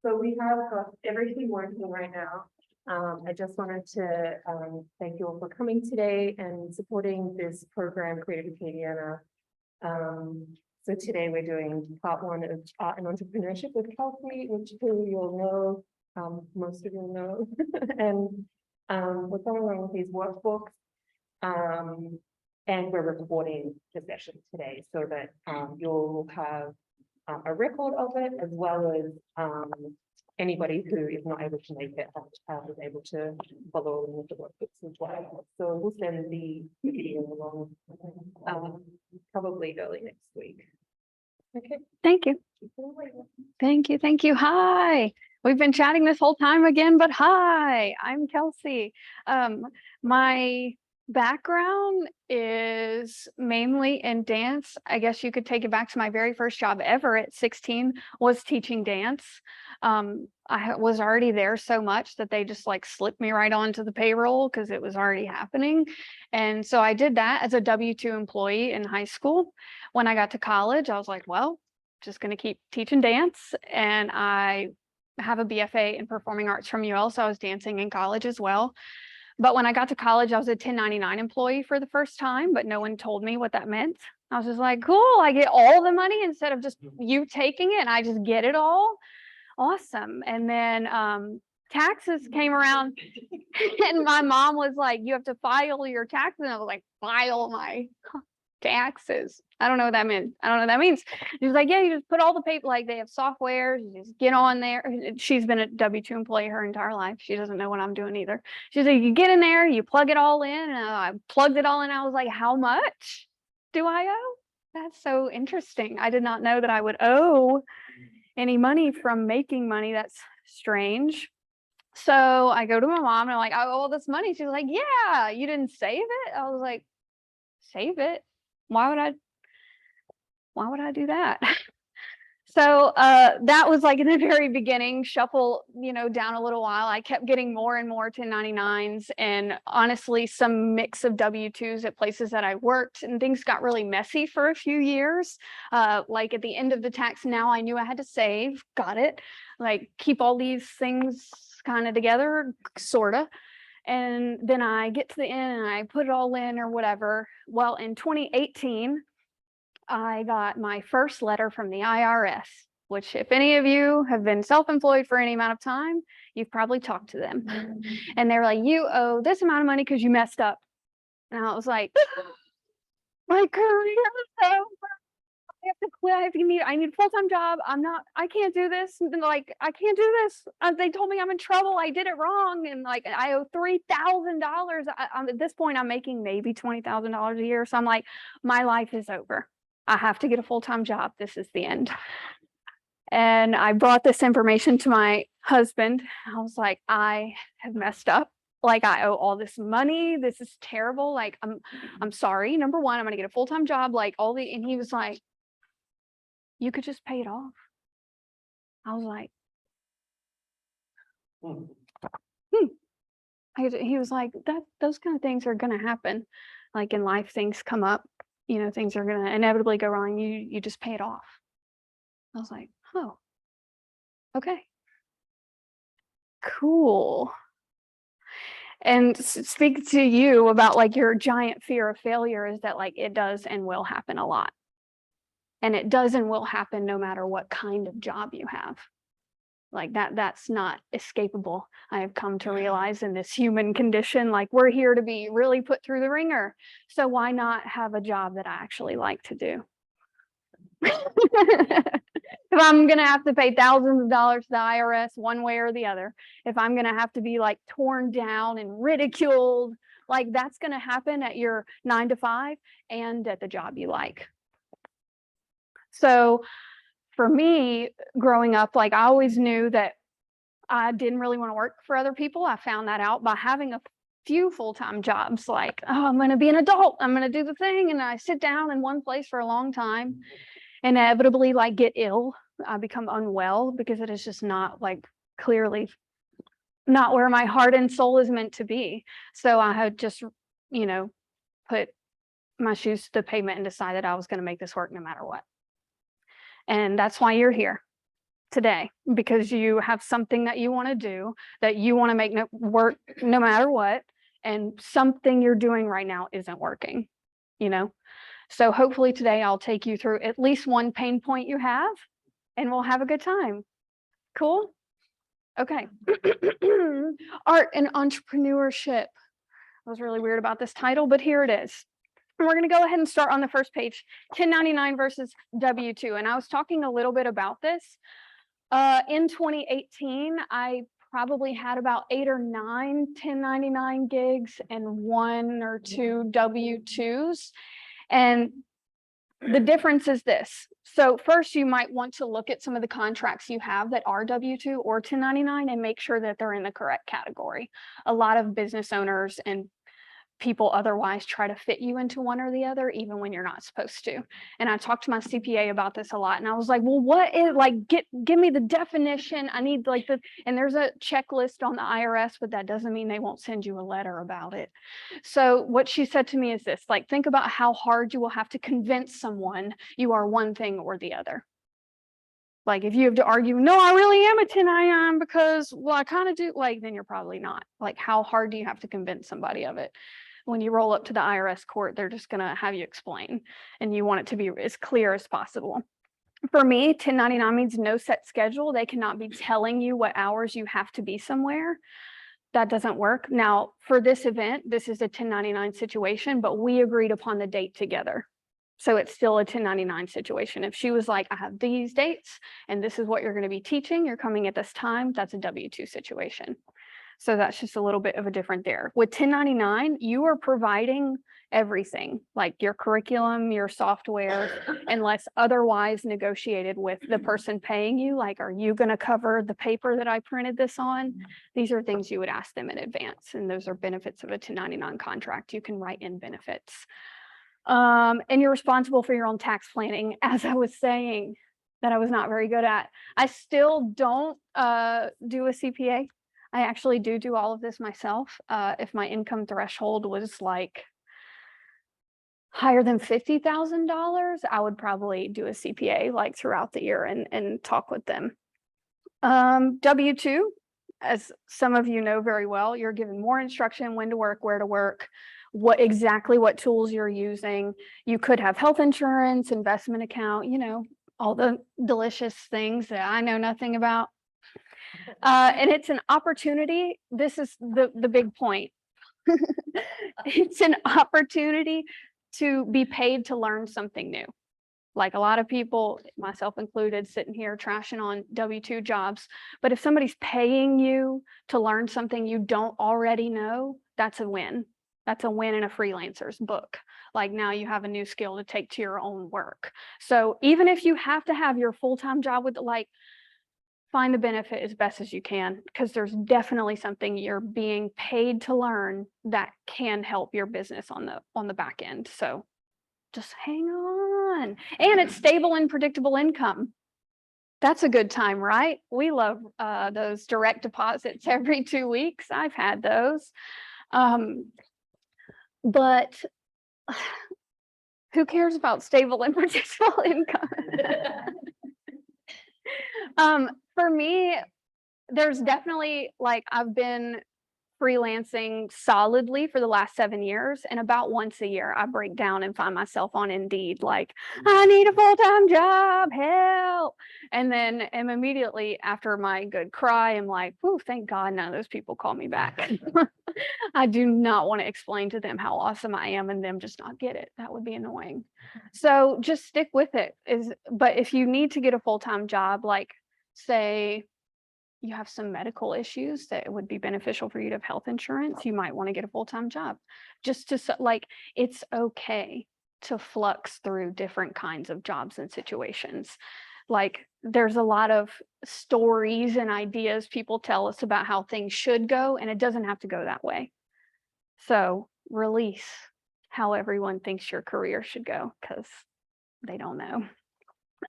So we have got everything working right now. I just wanted to thank you all for coming today and supporting this program, Creative Acadiana. So today we're doing part one of Art and Entrepreneurship with Kelsey, which who you'll know, most of you know. And we're going along with these workbooks. And we're recording the session today so that you'll have a record of it, as well as anybody who is not able to make it is able to follow with the workbooks as well. So we'll send the video along probably early next week. Okay. Thank you. Thank you. Thank you. Hi. We've been chatting this whole time again, but hi, I'm Kelsey. My background is mainly in dance. I guess you could take it back to my very first job ever at 16 was teaching dance. I was already there so much that they just like slipped me right onto the payroll because it was already happening. And so I did that as a W-2 employee in high school. When I got to college, I was like, well, just going to keep teaching dance. And I have a BFA in performing arts from UL, so I was dancing in college as well. But when I got to college, I was a 1099 employee for the first time, but no one told me what that meant. I was just like, cool, I get all the money instead of just you taking it, and I just get it all. Awesome. And then taxes came around and my mom was like, you have to file your taxes. And I was like, file my taxes. I don't know what that means. I don't know what that means. She was like, yeah, you just put all the paper, like they have software, you just get on there. She's been a W-2 employee her entire life. She doesn't know what I'm doing either. She's like, you get in there, you plug it all in. And I plugged it all in. I was like, how much do I owe? That's so interesting. I did not know that I would owe any money from making money. That's strange. So I go to my mom and I'm like, I owe all this money. She's like, yeah, you didn't save it? I was like, save it? Why would I do that? So that was like in the very beginning, shuffle, down a little while. I kept getting more and more 1099s and honestly, some mix of W-2s at places that I worked, and things got really messy for a few years. Like at the end of the tax, now I knew I had to save, got it, like keep all these things kind of together, sort of. And then I get to the end and I put it all in or whatever. Well, in 2018, I got my first letter from the IRS, which if any of you have been self-employed for any amount of time, you've probably talked to them. And they're like, you owe this amount of money because you messed up. And I was like, my career is over. I have to quit. I need a full-time job. I can't do this. And like, I can't do this. They told me I'm in trouble. I did it wrong. And like, I owe $3,000. At this point, I'm making maybe $20,000 a year. So I'm like, my life is over. I have to get a full-time job. This is the end. And I brought this information to my husband. I was like, I have messed up. Like, I owe all this money. This is terrible. Like, I'm sorry. Number one, I'm going to get a full-time job. Like and he was like, you could just pay it off. I was like, He was like, those kind of things are going to happen. Like in life, things come up, things are going to inevitably go wrong. You just pay it off. I was like, oh, okay, cool. And speak to you about like your giant fear of failure is that like it does and will happen a lot. And it does and will happen no matter what kind of job you have. Like that's not escapable. I have come to realize in this human condition, like we're here to be really put through the ringer. So why not have a job that I actually like to do? If I'm going to have to pay thousands of dollars to the IRS one way or the other, if I'm going to have to be like torn down and ridiculed, like that's going to happen at your 9 to 5 and at the job you like. So for me, growing up, like I always knew that I didn't really want to work for other people. I found that out by having a few full-time jobs. Like, oh, I'm going to be an adult. I'm going to do the thing. And I sit down in one place for a long time, inevitably like get ill. I become unwell because it is just not like clearly not where my heart and soul is meant to be. So I had just, put my shoes to the pavement and decided I was going to make this work no matter what. And that's why you're here. today because you have something that you want to do, that you want to make work no matter what, and something you're doing right now isn't working, you know? So hopefully today I'll take you through at least one pain point you have, and we'll have a good time. Cool? Okay. Art and entrepreneurship. I was really weird about this title, but here it is. And we're going to go ahead and start on the first page, 1099 versus W-2. And I was talking a little bit about this. In 2018, I probably had about 8 or 9 1099 gigs and 1 or 2 W-2s. And the difference is this. So first, you might want to look at some of the contracts you have that are W-2 or 1099 and make sure that they're in the correct category. A lot of business owners and people otherwise try to fit you into one or the other, even when you're not supposed to. And I talked to my CPA about this a lot, and I was like, well, what is, like, give me the definition. I need like and there's a checklist on the IRS, but that doesn't mean they won't send you a letter about it. So what she said to me is this, like, think about how hard you will have to convince someone you are one thing or the other. Like, if you have to argue, no, I really am a 1099 because, well, I kind of do, like, then you're probably not. Like, how hard do you have to convince somebody of it? When you roll up to the IRS court, they're just going to have you explain, and you want it to be as clear as possible. For me, 1099 means no set schedule. They cannot be telling you what hours you have to be somewhere. That doesn't work. Now, for this event, this is a 1099 situation, but we agreed upon the date together. So it's still a 1099 situation. If she was like, I have these dates and this is what you're going to be teaching, you're coming at this time, that's a W-2 situation. So that's just a little bit of a different there. With 1099, you are providing everything, like your curriculum, your software, unless otherwise negotiated with the person paying you. Like, are you going to cover the paper that I printed this on? These are things you would ask them in advance. And those are benefits of a 1099 contract. You can write in benefits. And you're responsible for your own tax planning, as I was saying, that I was not very good at. I still don't do a CPA. I actually do all of this myself. If my income threshold was like higher than $50,000, I would probably do a CPA like throughout the year and talk with them. W-2, as some of you know very well, you're given more instruction, when to work, where to work, exactly what tools you're using. You could have health insurance, investment account, you know, all the delicious things that I know nothing about. And it's an opportunity. This is the big point. It's an opportunity to be paid to learn something new. Like, a lot of people, myself included, sitting here trashing on W-2 jobs. But if somebody's paying you to learn something you don't already know, that's a win. That's a win in a freelancer's book. Like, now you have a new skill to take to your own work. So even if you have to have your full-time job with, like, find the benefit as best as you can, because there's definitely something you're being paid to learn that can help your business on the back end. So just hang on. And it's stable and predictable income. That's a good time, right? We love those direct deposits every 2 weeks. I've had those. But who cares about stable and predictable income? For me, there's definitely, like, I've been freelancing solidly for the last 7 years, and about once a year I break down and find myself on Indeed like, I need a full-time job, help. And then am immediately after my good cry, I'm like, oh, thank God none of those people call me back. I do not want to explain to them how awesome I am and them just not get it. That would be annoying. So just stick with it. But if you need to get a full-time job, like, say you have some medical issues that it would be beneficial for you to have health insurance, you might want to get a full-time job. Just to, like, it's okay to flux through different kinds of jobs and situations. Like, there's a lot of stories and ideas people tell us about how things should go, and it doesn't have to go that way. So release how everyone thinks your career should go, because they don't know.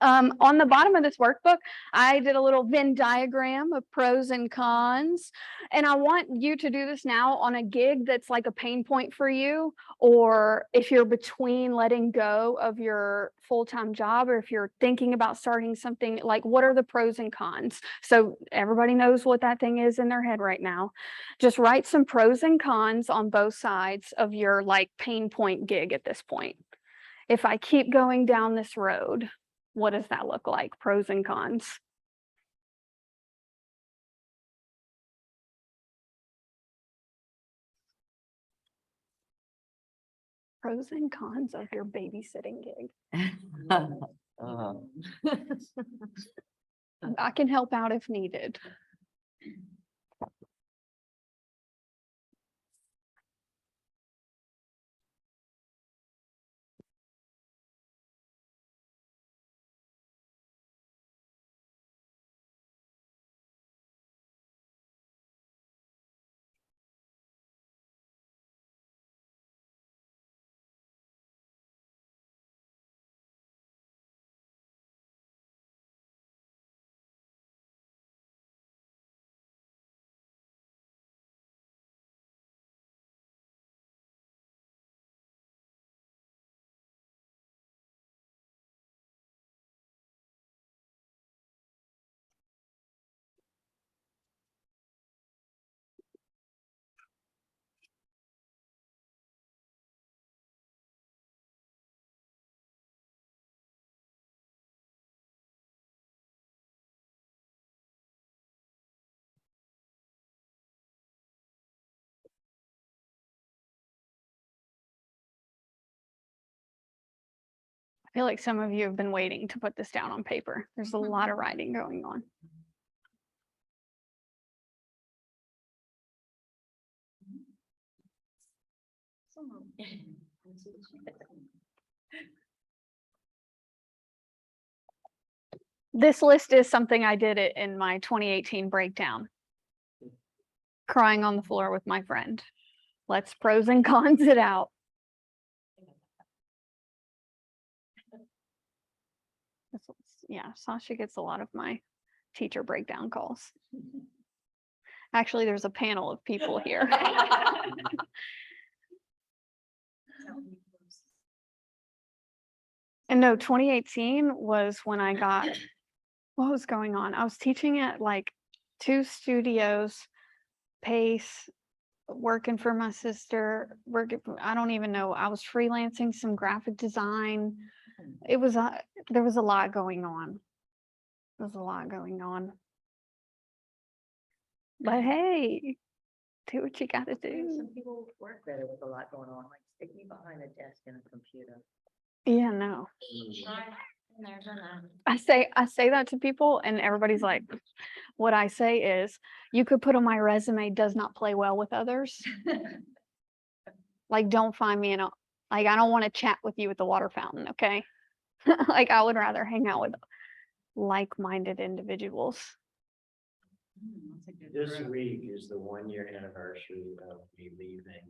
On the bottom of this workbook, I did a little Venn diagram of pros and cons, and I want you to do this now on a gig that's like a pain point for you, or if you're between letting go of your full-time job, or if you're thinking about starting something, like what are the pros and cons? So everybody knows what that thing is in their head right now. Just write some pros and cons on both sides of your like pain point gig at this point. If I keep going down this road, what does that look like? Pros and cons. Pros and cons of your babysitting gig. I can help out if needed. I feel like some of you have been waiting to put this down on paper. There's a lot of writing going on. This list is something I did it in my 2018 breakdown. Crying on the floor with my friend. Let's pros and cons it out. Yeah, Sasha gets a lot of my teacher breakdown calls. Actually, there's a panel of people here. And no, 2018 was when I got, what was going on? I was teaching at like 2 studios, Pace, working for my sister, I don't even know. I was freelancing some graphic design. It was, there was a lot going on. There was a lot going on. But hey, do what you gotta do. Some people work better with a lot going on, like stick me behind a desk and a computer. Yeah, no. And there's a I say that to people and everybody's like, what I say is, you could put on my resume, does not play well with others. Like, don't find me like, I don't want to chat with you at the water fountain, okay? Like, I would rather hang out with like-minded individuals. This week is the 1-year anniversary of me leaving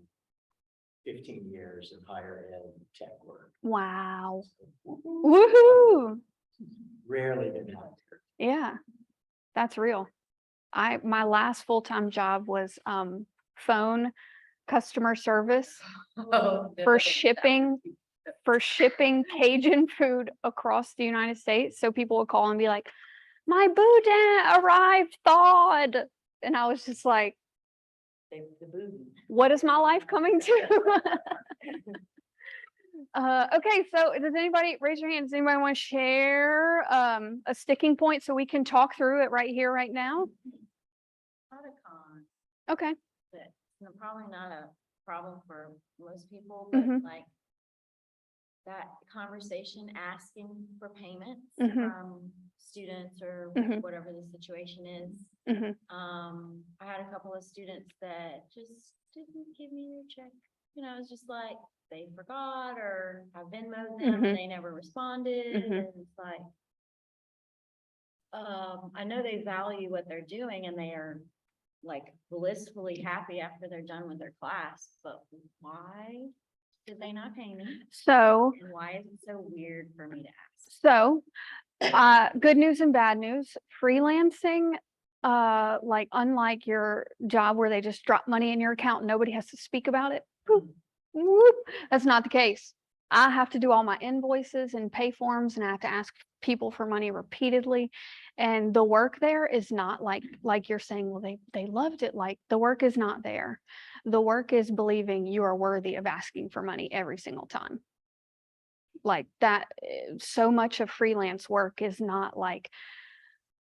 15 years of higher ed tech work. Wow. Woohoo. Rarely been happier. Yeah, that's real. My last full-time job was phone customer service for shipping Cajun food across the United States. So people would call and be like, my boudin arrived thawed. And I was just like, what is my life coming to? Okay, so does anybody raise your hand? Does anybody want to share a sticking point so we can talk through it right here, right now? not a con, Okay. but probably not a problem for most people, but like that conversation asking for payments from students or whatever the situation is. I had a couple of students that just didn't give me their check. You know, it's just like they forgot, or I Venmo'd them and they never responded. And it's like, I know they value what they're doing and they are like blissfully happy after they're done with their class, but why did they not pay me? So, And why is it so weird for me to ask? so Good news and bad news. Freelancing, like unlike your job where they just drop money in your account and nobody has to speak about it. Whoop, whoop, that's not the case. I have to do all my invoices and pay forms, and I have to ask people for money repeatedly. And the work there is not like you're saying, well, they loved it. Like, the work is not there. The work is believing you are worthy of asking for money every single time. Like that, so much of freelance work is not like,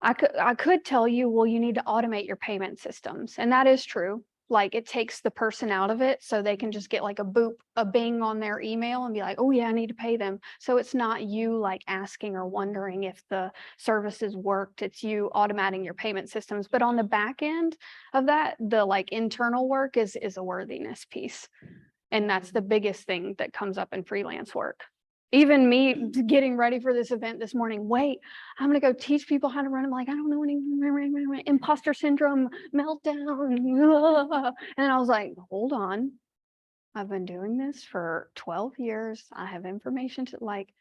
I could tell you, well, you need to automate your payment systems. And that is true. Like, it takes the person out of it so they can just get like a boop, a bing on their email and be like, oh yeah, I need to pay them. So it's not you like asking or wondering if the services worked. It's you automating your payment systems. But on the back end of that, the like internal work is a worthiness piece. And that's the biggest thing that comes up in freelance work. Even me getting ready for this event this morning, wait, I'm going to go teach people how to run. I'm like, I don't know any imposter syndrome, meltdown. And I was like, hold on. I've been doing this for 12 years. I have information to like,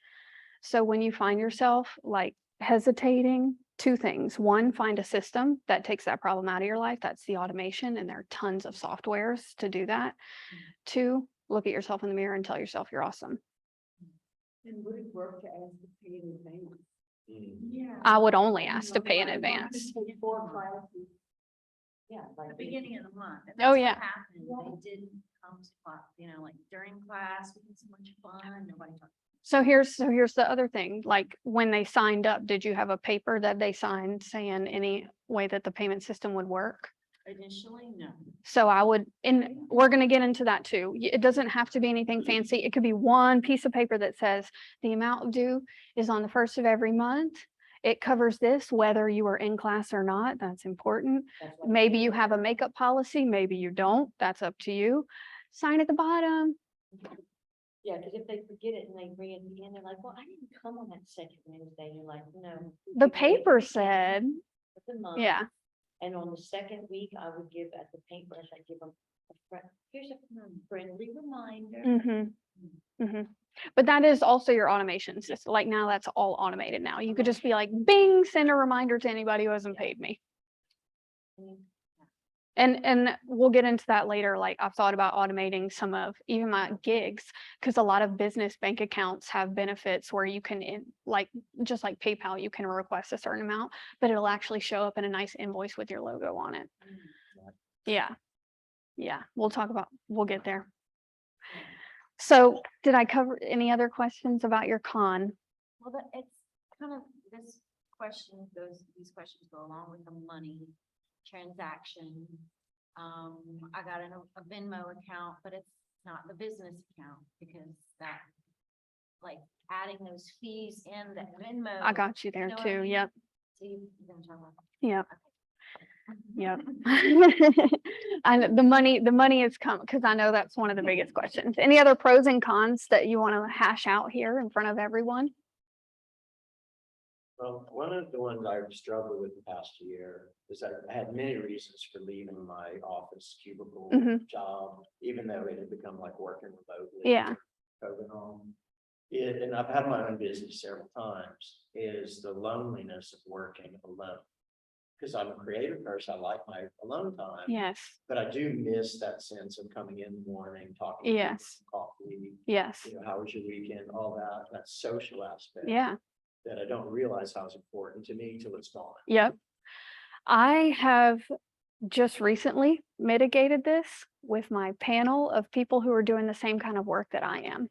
so when you find yourself like hesitating, two things. One, find a system that takes that problem out of your life. That's the automation. And there are tons of softwares to do that. Two, look at yourself in the mirror and tell yourself you're awesome. And would it work to ask to pay in advance? Yeah. I would only ask to pay in advance. Before classes. Yeah, like. The beginning of the month. And Oh, that's yeah. what happened. They didn't come to class, like during class, we had so much fun, nobody talked. So here's the other thing, like when they signed up, did you have a paper that they signed saying any way that the payment system would work? Initially, no. So I would, and we're going to get into that too. It doesn't have to be anything fancy. It could be one piece of paper that says the amount due is on the 1st of every month. It covers this, whether you are in class or not. That's important. Maybe you have a makeup policy, maybe you don't. That's up to you. Sign at the bottom. Yeah, because if they forget it and they bring it in, they're like, well, I didn't come on that second Wednesday. You're like, no. The paper said, The month. yeah. And on the second week, I would give at the paintbrush, I give them here's a friendly reminder. But that is also your automation system. Like now that's all automated now. You could just be like, bing, send a reminder to anybody who hasn't paid me. And we'll get into that later. Like I've thought about automating some of even my gigs, because a lot of business bank accounts have benefits where you can just like PayPal, you can request a certain amount, but it'll actually show up in a nice invoice with your logo on it. Yeah. Yeah. We'll get there. So did I cover any other questions about your con? Well, it's kind of, these questions go along with the money transaction. I got a Venmo account, but it's not the business account because that, like adding those fees in the Venmo. I got you there You know what I too. mean? Yep. So you're gonna talk about Yep. Yep. And the money is come because I know that's one of the biggest questions. Any other pros and cons that you want to hash out here in front of everyone? Well, one of the ones I've struggled with the past year is that I had many reasons for leaving my office cubicle job, even though it had become like working remotely. Yeah. COVID home. And I've had my own business several times, is the loneliness of working alone. Because I'm a creative person, I like my alone time. Yes. But I do miss that sense of coming in the morning, talking. Yes. Coffee. Yes. You know, how was your weekend? All that social aspect. Yeah. That I don't realize how it's important to me till it's gone. Yep. I have just recently mitigated this with my panel of people who are doing the same kind of work that I am.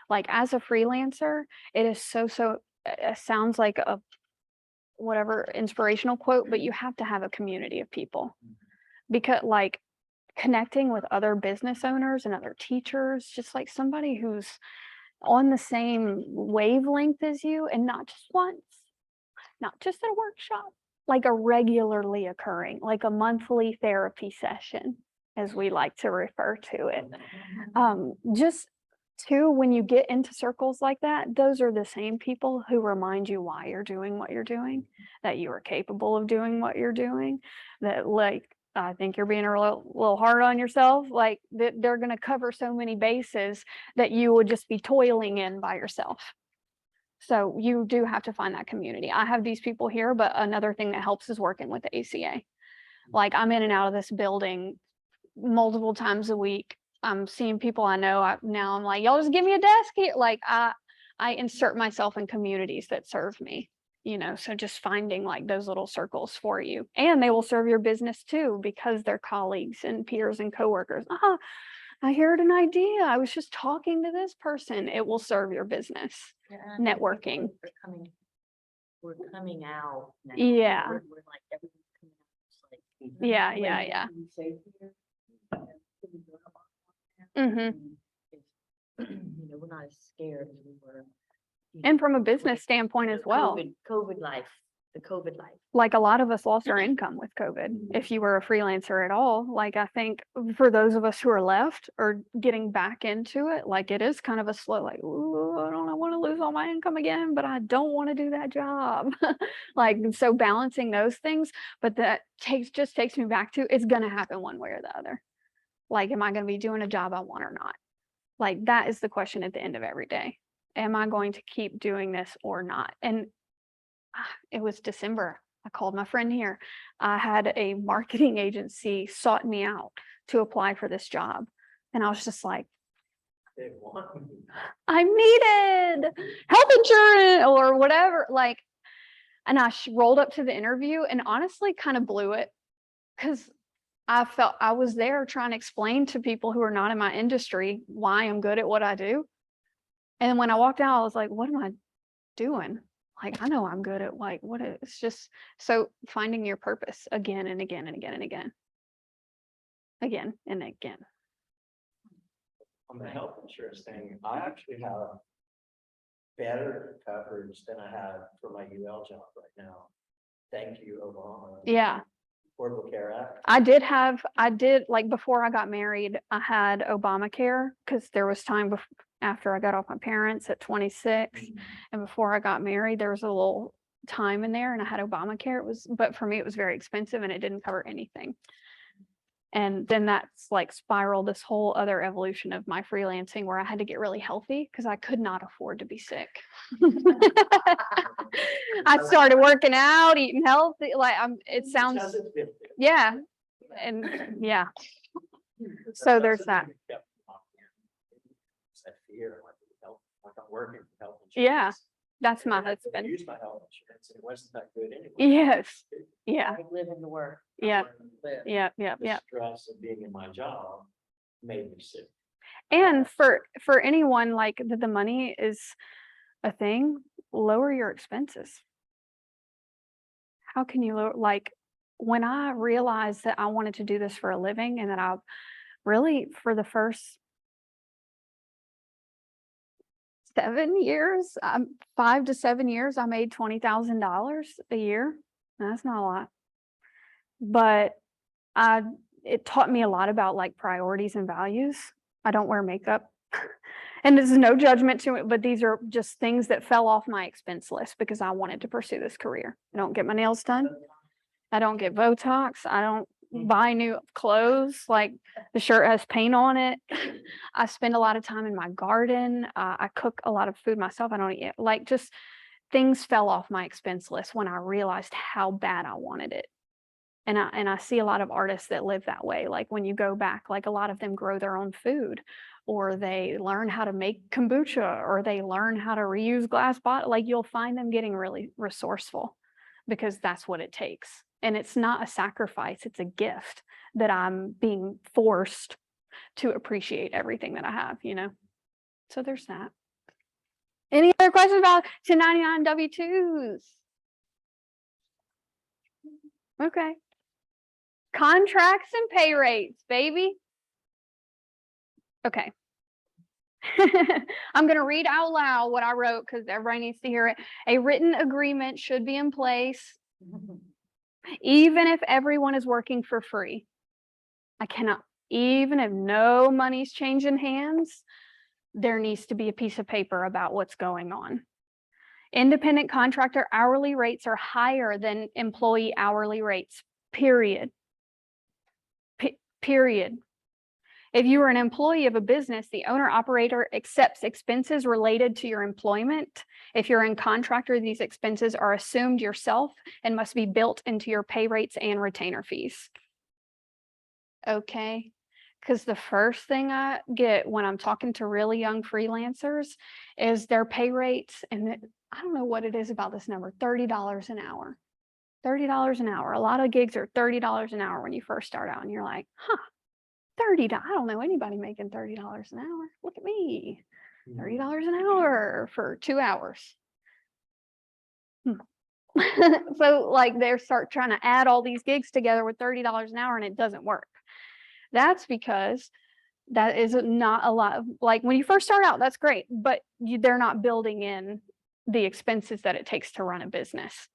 Like as a freelancer, it is it sounds like a whatever inspirational quote, but you have to have a community of people, because like connecting with other business owners and other teachers, just like somebody who's on the same wavelength as you, and not just once, not just at a workshop, like a regularly occurring, like a monthly therapy session, as we like to refer to it. Just two, when you get into circles like that, those are the same people who remind you why you're doing what you're doing, that you are capable of doing what you're doing, that like, I think you're being a little hard on yourself, like that they're going to cover so many bases that you would just be toiling in by yourself. So you do have to find that community. I have these people here, but another thing that helps is working with the ACA. Like I'm in and out of this building multiple times a week. I'm seeing people I know. Now I'm like, y'all just give me a desk here. Like I insert myself in communities that serve me, so just finding like those little circles for you, and they will serve your business too, because they're colleagues and peers and coworkers. I heard an idea. I was just talking to this person. It will serve your business. Yeah, and I think Networking. We're coming out now. Yeah. We're like, everything's coming out. It's like, Yeah, when yeah, you yeah. can be safe here, can we do it now? Mhm. And we're not as scared as we were. And from a business standpoint as well. COVID life, the COVID life. Like a lot of us lost our income with COVID. If you were a freelancer at all, like I think for those of us who are left or getting back into it, like it is kind of a slow, like, ooh, I don't want to lose all my income again, but I don't want to do that job. Like, so balancing those things, but that just takes me back to, it's going to happen one way or the other. Like, am I going to be doing a job I want or not? Like, that is the question at the end of every day. Am I going to keep doing this or not? And it was December. I called my friend here. I had a marketing agency sought me out to apply for this job. And I was just like, They want me. I needed health insurance or whatever. Like, and I rolled up to the interview and honestly kind of blew it, because I felt I was there trying to explain to people who are not in my industry why I'm good at what I do. And when I walked out, I was like, what am I doing? Like, I know I'm good at like, it's just, so finding your purpose again and again and again and again. Again and again. On the health insurance thing, I actually have better coverage than I have for my UL job right now. Thank you, Obama. Yeah. Affordable Care Act. I did like before I got married, I had Obamacare, because there was time after I got off my parents at 26 and before I got married, there was a little time in there and I had Obamacare. But for me, it was very expensive and it didn't cover anything. And then that's like spiraled this whole other evolution of my freelancing where I had to get really healthy because I could not afford to be sick. I started working out, eating healthy. Like it sounds, yeah. And yeah. So there's that. That fear, like I'm working for health insurance. Yeah, that's my I husband. used my health insurance and it wasn't that good anyway. Yes. Yeah. I live in the work. Yeah. Live. Yeah. The stress of being in my job made me sick. And for anyone like the money is a thing, lower your expenses. How can you lower, like when I realized that I wanted to do this for a living and that I really for the first 7 years, 5 to 7 years, I made $20,000 a year. That's not a lot, but it taught me a lot about like priorities and values. I don't wear makeup and this is no judgment to it, but these are just things that fell off my expense list because I wanted to pursue this career. I don't get my nails done. I don't get Botox. I don't buy new clothes. Like the shirt has paint on it. I spend a lot of time in my garden. I cook a lot of food myself. I don't eat, like just things fell off my expense list when I realized how bad I wanted it. And I see a lot of artists that live that way. Like when you go back, like a lot of them grow their own food, or they learn how to make kombucha, or they learn how to reuse glass bottles. Like you'll find them getting really resourceful because that's what it takes. And it's not a sacrifice, it's a gift that I'm being forced to appreciate everything that I have, So there's that. Any other questions about 1099 W-2s? Okay. Contracts and pay rates, baby. Okay. I'm going to read out loud what I wrote because everybody needs to hear it. A written agreement should be in place, even if everyone is working for free. I cannot, even if no money's changing hands, there needs to be a piece of paper about what's going on. Independent contractor hourly rates are higher than employee hourly rates, period. Period. If you are an employee of a business, the owner operator accepts expenses related to your employment. If you're in contractor, these expenses are assumed yourself and must be built into your pay rates and retainer fees. Okay, because the first thing I get when I'm talking to really young freelancers is their pay rates, and I don't know what it is about this number, $30 an hour. $30 an hour. A lot of gigs are $30 an hour when you first start out, and you're like, huh. $30. I don't know anybody making $30 an hour. Look at me. $30 an hour for 2 hours. So like they start trying to add all these gigs together with $30 an hour and it doesn't work. That's because that is not a lot of, like when you first start out, that's great, but they're not building in the expenses that it takes to run a business.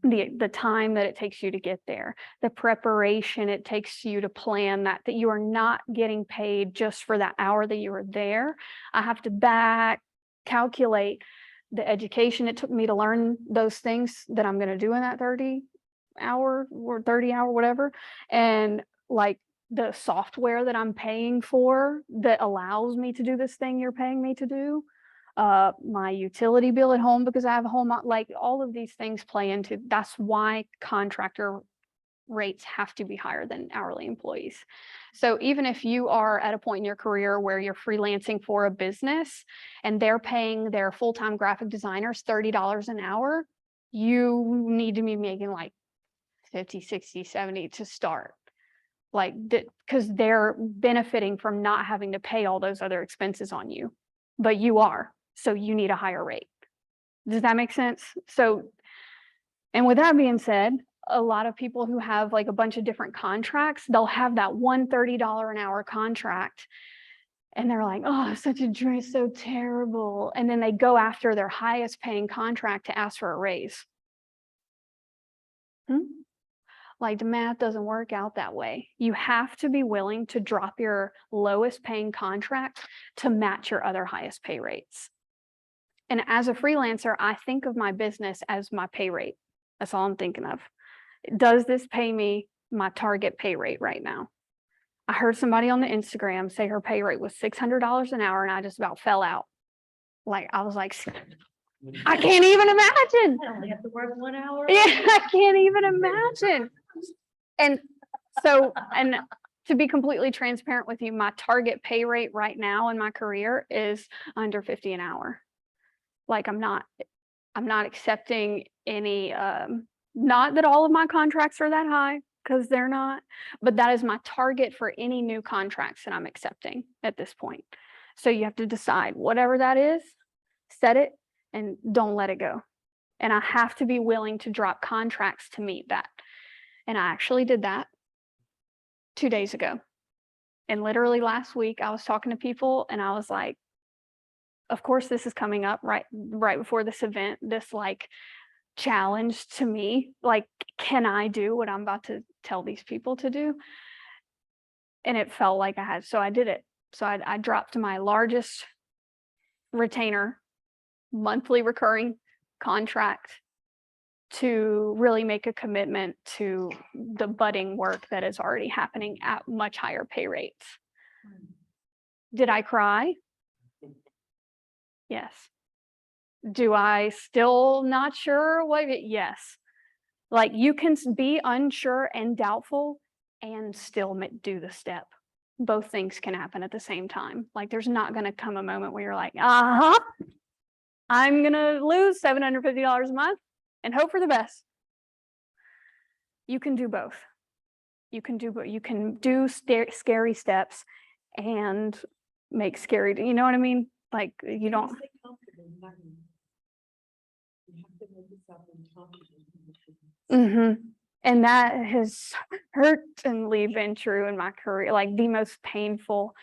The time that it takes you to get there, the preparation it takes you to plan that you are not getting paid just for that hour that you were there. I have to back calculate the education it took me to learn those things that I'm going to do in that 30-hour or 30-hour, whatever. And like the software that I'm paying for that allows me to do this thing you're paying me to do. My utility bill at home because I have a home, like all of these things play into, that's why contractor rates have to be higher than hourly employees. So even if you are at a point in your career where you're freelancing for a business and they're paying their full-time graphic designers $30 an hour, you need to be making like 50, 60, 70 to start. Like, because they're benefiting from not having to pay all those other expenses on you, but you are. So you need a higher rate. Does that make sense? So, and with that being said, a lot of people who have like a bunch of different contracts, they'll have that one $30 an hour contract. And they're like, oh, such a dream, so terrible. And then they go after their highest paying contract to ask for a raise. Like the math doesn't work out that way. You have to be willing to drop your lowest paying contract to match your other highest pay rates. And as a freelancer, I think of my business as my pay rate. That's all I'm thinking of. Does this pay me my target pay rate right now? I heard somebody on the Instagram say her pay rate was $600 an hour, and I just about fell out. Like, I was like, I can't even imagine. I only have to work 1 hour. Yeah, I can't even imagine. And so, and to be completely transparent with you, my target pay rate right now in my career is under 50 an hour. Like I'm not accepting any, not that all of my contracts are that high, because they're not, but that is my target for any new contracts that I'm accepting at this point. So you have to decide whatever that is, set it and don't let it go. And I have to be willing to drop contracts to meet that. And I actually did that 2 days ago. And literally last week I was talking to people and I was like, of course, this is coming up right before this event, this like challenge to me, like, can I do what I'm about to tell these people to do? And it felt like I had, so I did it. So I dropped my largest retainer, monthly recurring contract to really make a commitment to the budding work that is already happening at much higher pay rates. Did I cry? Yes. Do I still not sure what? Yes. Like you can be unsure and doubtful and still do the step. Both things can happen at the same time. Like there's not going to come a moment where you're like, I'm going to lose $750 a month and hope for the best. You can do both. You can do scary steps and make scary, you know what I mean? Like you don't. And that has certainly been true in my career, like the most painful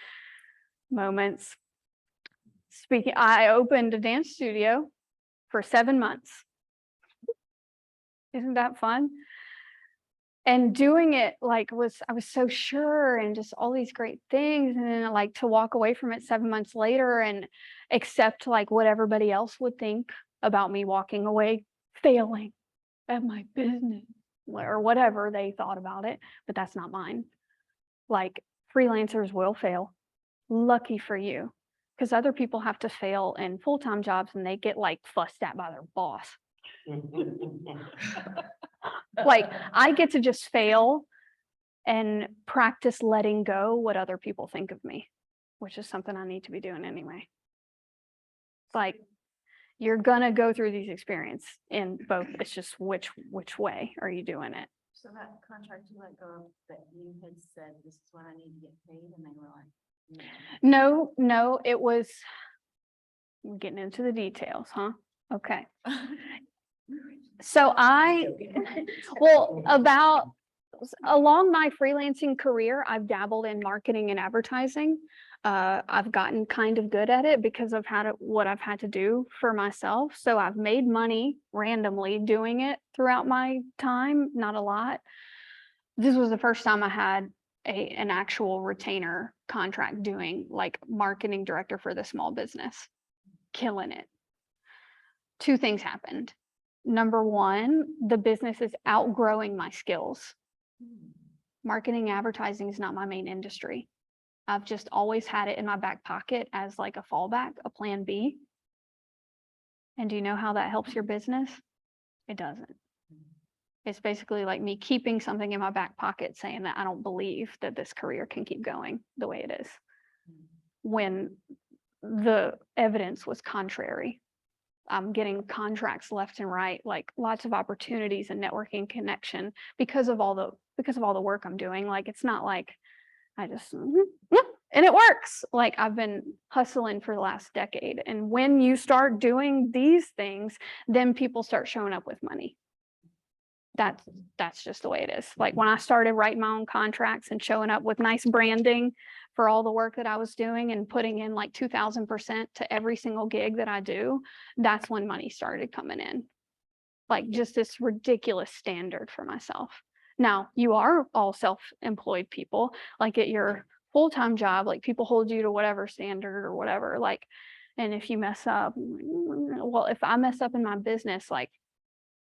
moments. I opened a dance studio for 7 months. Isn't that fun? And doing it like I was so sure and just all these great things. And then like to walk away from it 7 months later and accept like what everybody else would think about me walking away, failing at my business or whatever they thought about it, but that's not mine. Like freelancers will fail. Lucky for you, because other people have to fail in full-time jobs and they get like fussed at by their boss. Like I get to just fail and practice letting go what other people think of me, which is something I need to be doing anyway. Like you're gonna go through these experiences in both. It's just which way are you doing it? So that contract you let go of, that you had said, this is what I need to get paid, and they were like, No, it was, we're getting into the details, huh? Okay. So along my freelancing career, I've dabbled in marketing and advertising. I've gotten kind of good at it because of what I've had to do for myself. So I've made money randomly doing it throughout my time, not a lot. This was the first time I had an actual retainer contract doing like marketing director for the small business, killing it. Two things happened. Number one, the business is outgrowing my skills. Marketing, advertising is not my main industry. I've just always had it in my back pocket as like a fallback, a plan B. And do you know how that helps your business? It doesn't. It's basically like me keeping something in my back pocket saying that I don't believe that this career can keep going the way it is, when the evidence was contrary. I'm getting contracts left and right, like lots of opportunities and networking connection because of all the work I'm doing. Like it's not like I just and it works. Like I've been hustling for the last decade. And when you start doing these things, then people start showing up with money. That's just the way it is. Like when I started writing my own contracts and showing up with nice branding for all the work that I was doing and putting in like 2000% to every single gig that I do, that's when money started coming in. Like just this ridiculous standard for myself. Now, you are all self-employed people, like at your full-time job, like people hold you to whatever standard or whatever, like, and if you mess up, well, if I mess up in my business, like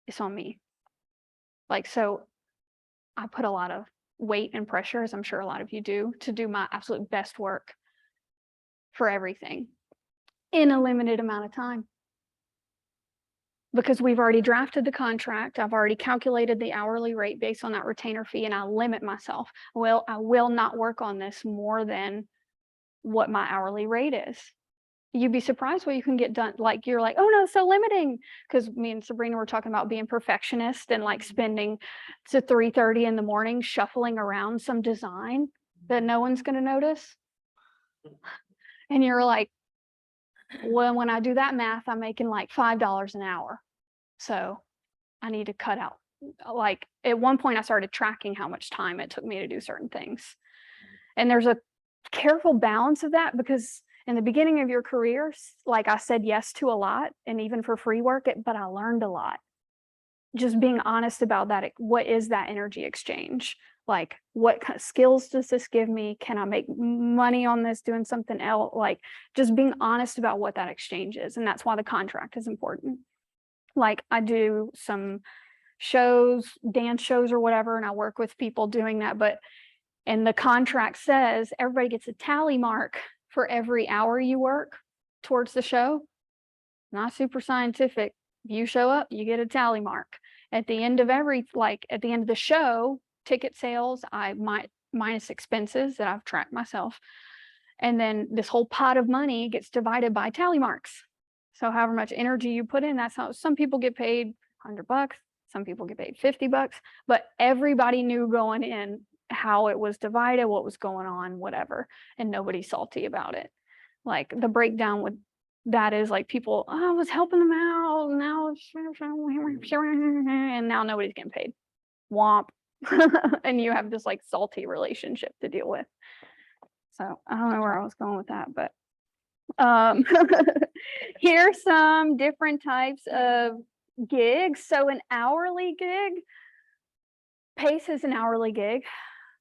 it's on me. Like, so I put a lot of weight and pressure, as I'm sure a lot of you do, to do my absolute best work for everything in a limited amount of time. Because we've already drafted the contract, I've already calculated the hourly rate based on that retainer fee, and I limit myself. Well, I will not work on this more than what my hourly rate is. You'd be surprised what you can get done. Like you're like, oh no, so limiting. Because me and Sabrina were talking about being perfectionist and like spending to 3:30 in the morning shuffling around some design that no one's going to notice. And you're like, well, when I do that math, I'm making like $5 an hour. So I need to cut out. Like at one point I started tracking how much time it took me to do certain things. And there's a careful balance of that, because in the beginning of your career, like I said yes to a lot, and even for free work, but I learned a lot. Just being honest about that. What is that energy exchange? Like, what kind of skills does this give me? Can I make money on this doing something else? Like, just being honest about what that exchange is. And that's why the contract is important. Like, I do some shows, dance shows or whatever, and I work with people doing that. And the contract says everybody gets a tally mark for every hour you work towards the show. Not super scientific. If you show up, you get a tally mark. At the end of at the end of the show, ticket sales, I might minus expenses that I've tracked myself. And then this whole pot of money gets divided by tally marks. So however much energy you put in, that's how some people get paid $100, some people get paid $50, but everybody knew going in how it was divided, what was going on, whatever, and nobody's salty about it. Like the breakdown with that is like people, oh, I was helping them out, now and now nobody's getting paid. Womp. And you have this like salty relationship to deal with. So I don't know where I was going with that, but here's some different types of gigs. So an hourly gig, PACE is an hourly gig.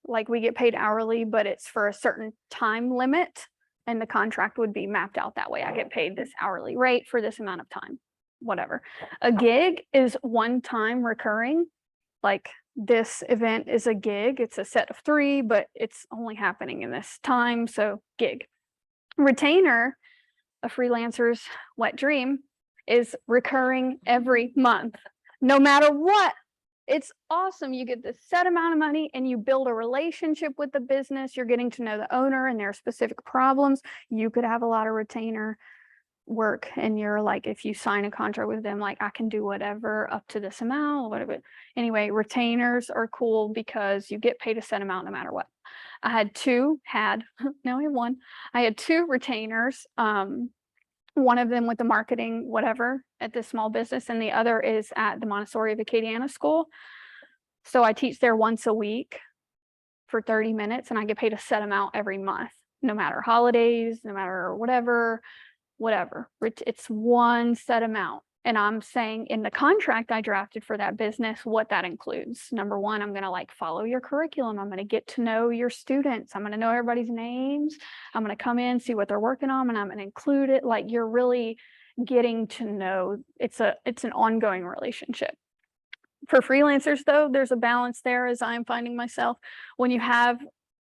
Like we get paid hourly, but it's for a certain time limit, and the contract would be mapped out that way. I get paid this hourly rate for this amount of time, whatever. A gig is one time recurring. Like this event is a gig. It's a set of 3, but it's only happening in this time. So gig. Retainer, a freelancer's wet dream, is recurring every month, no matter what. It's awesome. You get this set amount of money and you build a relationship with the business. You're getting to know the owner and their specific problems. You could have a lot of retainer work, and you're like, if you sign a contract with them, like, I can do whatever up to this amount, whatever. Anyway, retainers are cool because you get paid a set amount no matter what. I had now I have 1. I had 2 retainers. One of them with the marketing, whatever, at this small business, and the other is at the Montessori of Acadiana school. So I teach there once a week for 30 minutes, and I get paid a set amount every month, no matter holidays, no matter whatever. It's one set amount. And I'm saying in the contract I drafted for that business, what that includes. Number 1, I'm going to like follow your curriculum. I'm going to get to know your students. I'm going to know everybody's names. I'm going to come in, see what they're working on, and I'm going to include it. Like, you're really getting to know. It's an ongoing relationship. For freelancers though, there's a balance there, as I'm finding myself. When you have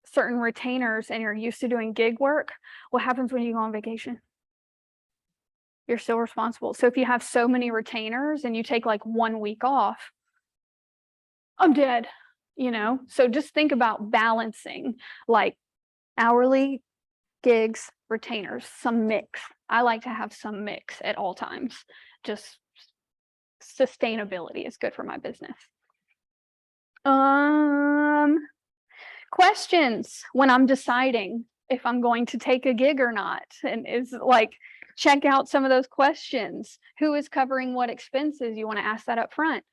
certain retainers and you're used to doing gig work, what happens when you go on vacation? You're still responsible. So if you have so many retainers and you take like 1 week off, I'm dead, So just think about balancing like hourly, gigs, retainers, some mix. I like to have some mix at all times. Just sustainability is good for my business. Questions when I'm deciding if I'm going to take a gig or not, and is like, check out some of those questions. Who is covering what expenses? You want to ask that up front.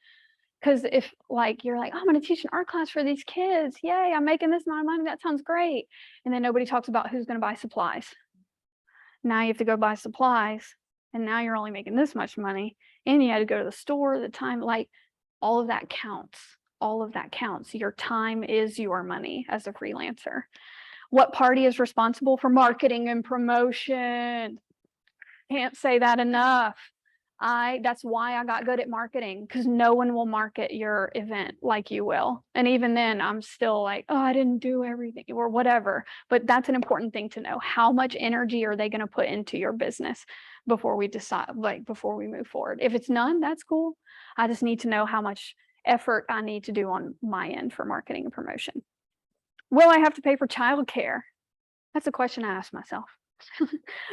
Because if like you're like, oh, I'm going to teach an art class for these kids. Yay, I'm making this amount of money. That sounds great. And then nobody talks about who's going to buy supplies. Now you have to go buy supplies. And now you're only making this much money. And you had to go to the store, the time, like all of that counts. All of that counts. Your time is your money as a freelancer. What party is responsible for marketing and promotion? Can't say that enough. That's why I got good at marketing, because no one will market your event like you will. And even then I'm still like, oh, I didn't do everything or whatever. But that's an important thing to know. How much energy are they going to put into your business before we decide, like before we move forward? If it's none, that's cool. I just need to know how much effort I need to do on my end for marketing and promotion. Will I have to pay for childcare? That's a question I ask myself.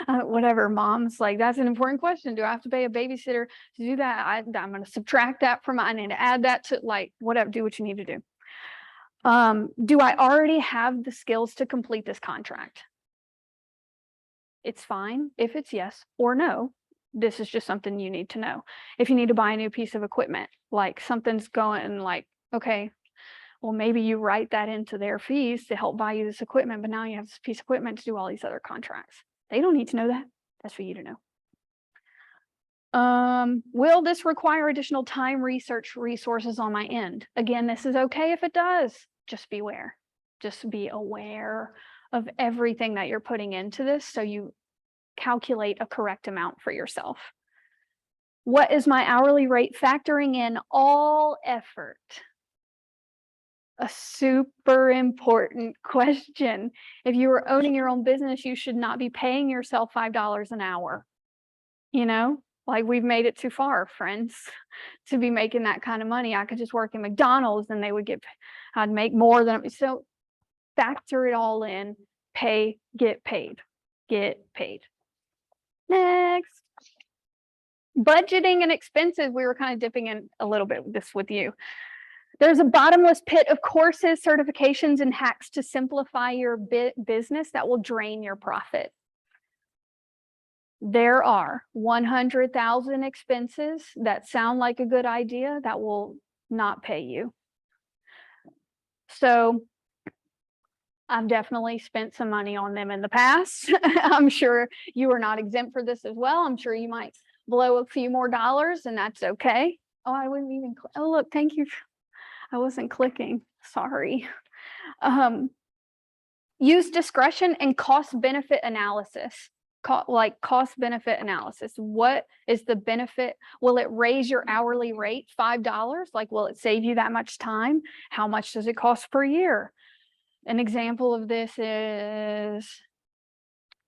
Whatever, moms, like, that's an important question. Do I have to pay a babysitter to do that? I'm going to subtract that from, I need to add that to, like, whatever, do what you need to do. Do I already have the skills to complete this contract? It's fine if it's yes or no. This is just something you need to know. If you need to buy a new piece of equipment, like something's going like, okay, well, maybe you write that into their fees to help buy you this equipment, but now you have this piece of equipment to do all these other contracts. They don't need to know that. That's for you to know. Will this require additional time, research, resources on my end? Again, this is okay if it does. Just beware. Just be aware of everything that you're putting into this so you calculate a correct amount for yourself. What is my hourly rate factoring in all effort? A super important question. If you were owning your own business, you should not be paying yourself $5 an hour. Like, we've made it too far, friends, to be making that kind of money. I could just work in McDonald's and I'd make more than, so factor it all in, get paid. Next. Budgeting and expenses. We were kind of dipping in a little bit with this with you. There's a bottomless pit of courses, certifications, and hacks to simplify your business that will drain your profit. There are 100,000 expenses that sound like a good idea that will not pay you. So I've definitely spent some money on them in the past. I'm sure you are not exempt for this as well. I'm sure you might blow a few more dollars, and that's okay. Oh, I wouldn't even, oh, look, thank you. I wasn't clicking, sorry. Use discretion and cost benefit analysis. like cost benefit analysis. What is the benefit? Will it raise your hourly rate $5? Like, will it save you that much time? How much does it cost per year? An example of this is,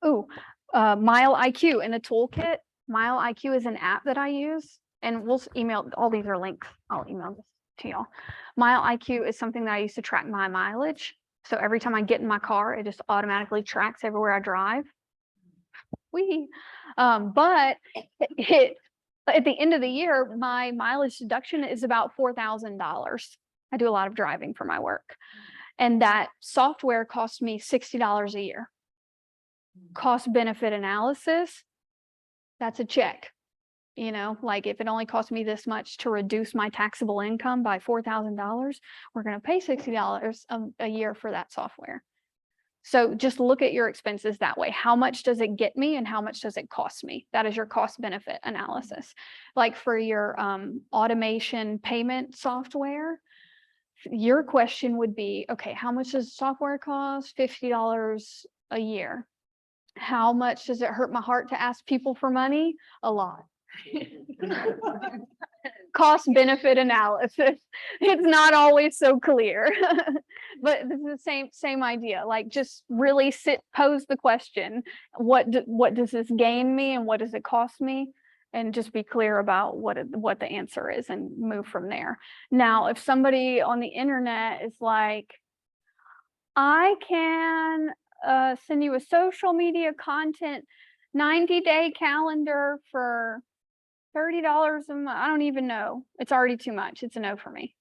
Mile IQ in the toolkit. Mile IQ is an app that I use, and we'll email, all these are links. I'll email this to y'all. Mile IQ is something that I use to track my mileage. So every time I get in my car, it just automatically tracks everywhere I drive. But at the end of the year, my mileage deduction is about $4,000. I do a lot of driving for my work. And that software costs me $60 a year. Cost benefit analysis, that's a check. You know, like if it only costs me this much to reduce my taxable income by $4,000, we're going to pay $60 a year for that software. So just look at your expenses that way. How much does it get me and how much does it cost me? That is your cost benefit analysis. Like for your automation payment software, your question would be, okay, how much does software cost? $50 a year. How much does it hurt my heart to ask people for money? A lot. Cost benefit analysis. It's not always so clear, but this is the same idea. Like just really pose the question, what does this gain me and what does it cost me? And just be clear about what the answer is and move from there. Now, if somebody on the internet is like, I can send you a social media content 90-day calendar for $30 a month. I don't even know. It's already too much. It's a no for me.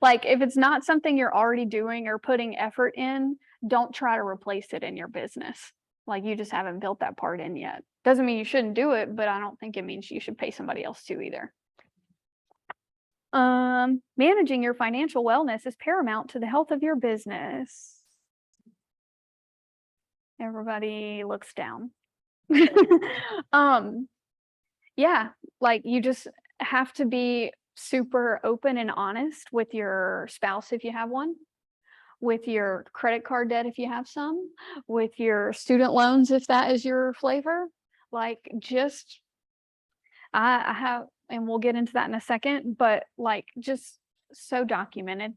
Like if it's not something you're already doing or putting effort in, don't try to replace it in your business. Like you just haven't built that part in yet. Doesn't mean you shouldn't do it, but I don't think it means you should pay somebody else to either. Managing your financial wellness is paramount to the health of your business. Everybody looks down. Yeah, like you just have to be super open and honest with your spouse if you have one, with your credit card debt if you have some, with your student loans if that is your flavor. Like just, I have, and we'll get into that in a second, but like just so documented.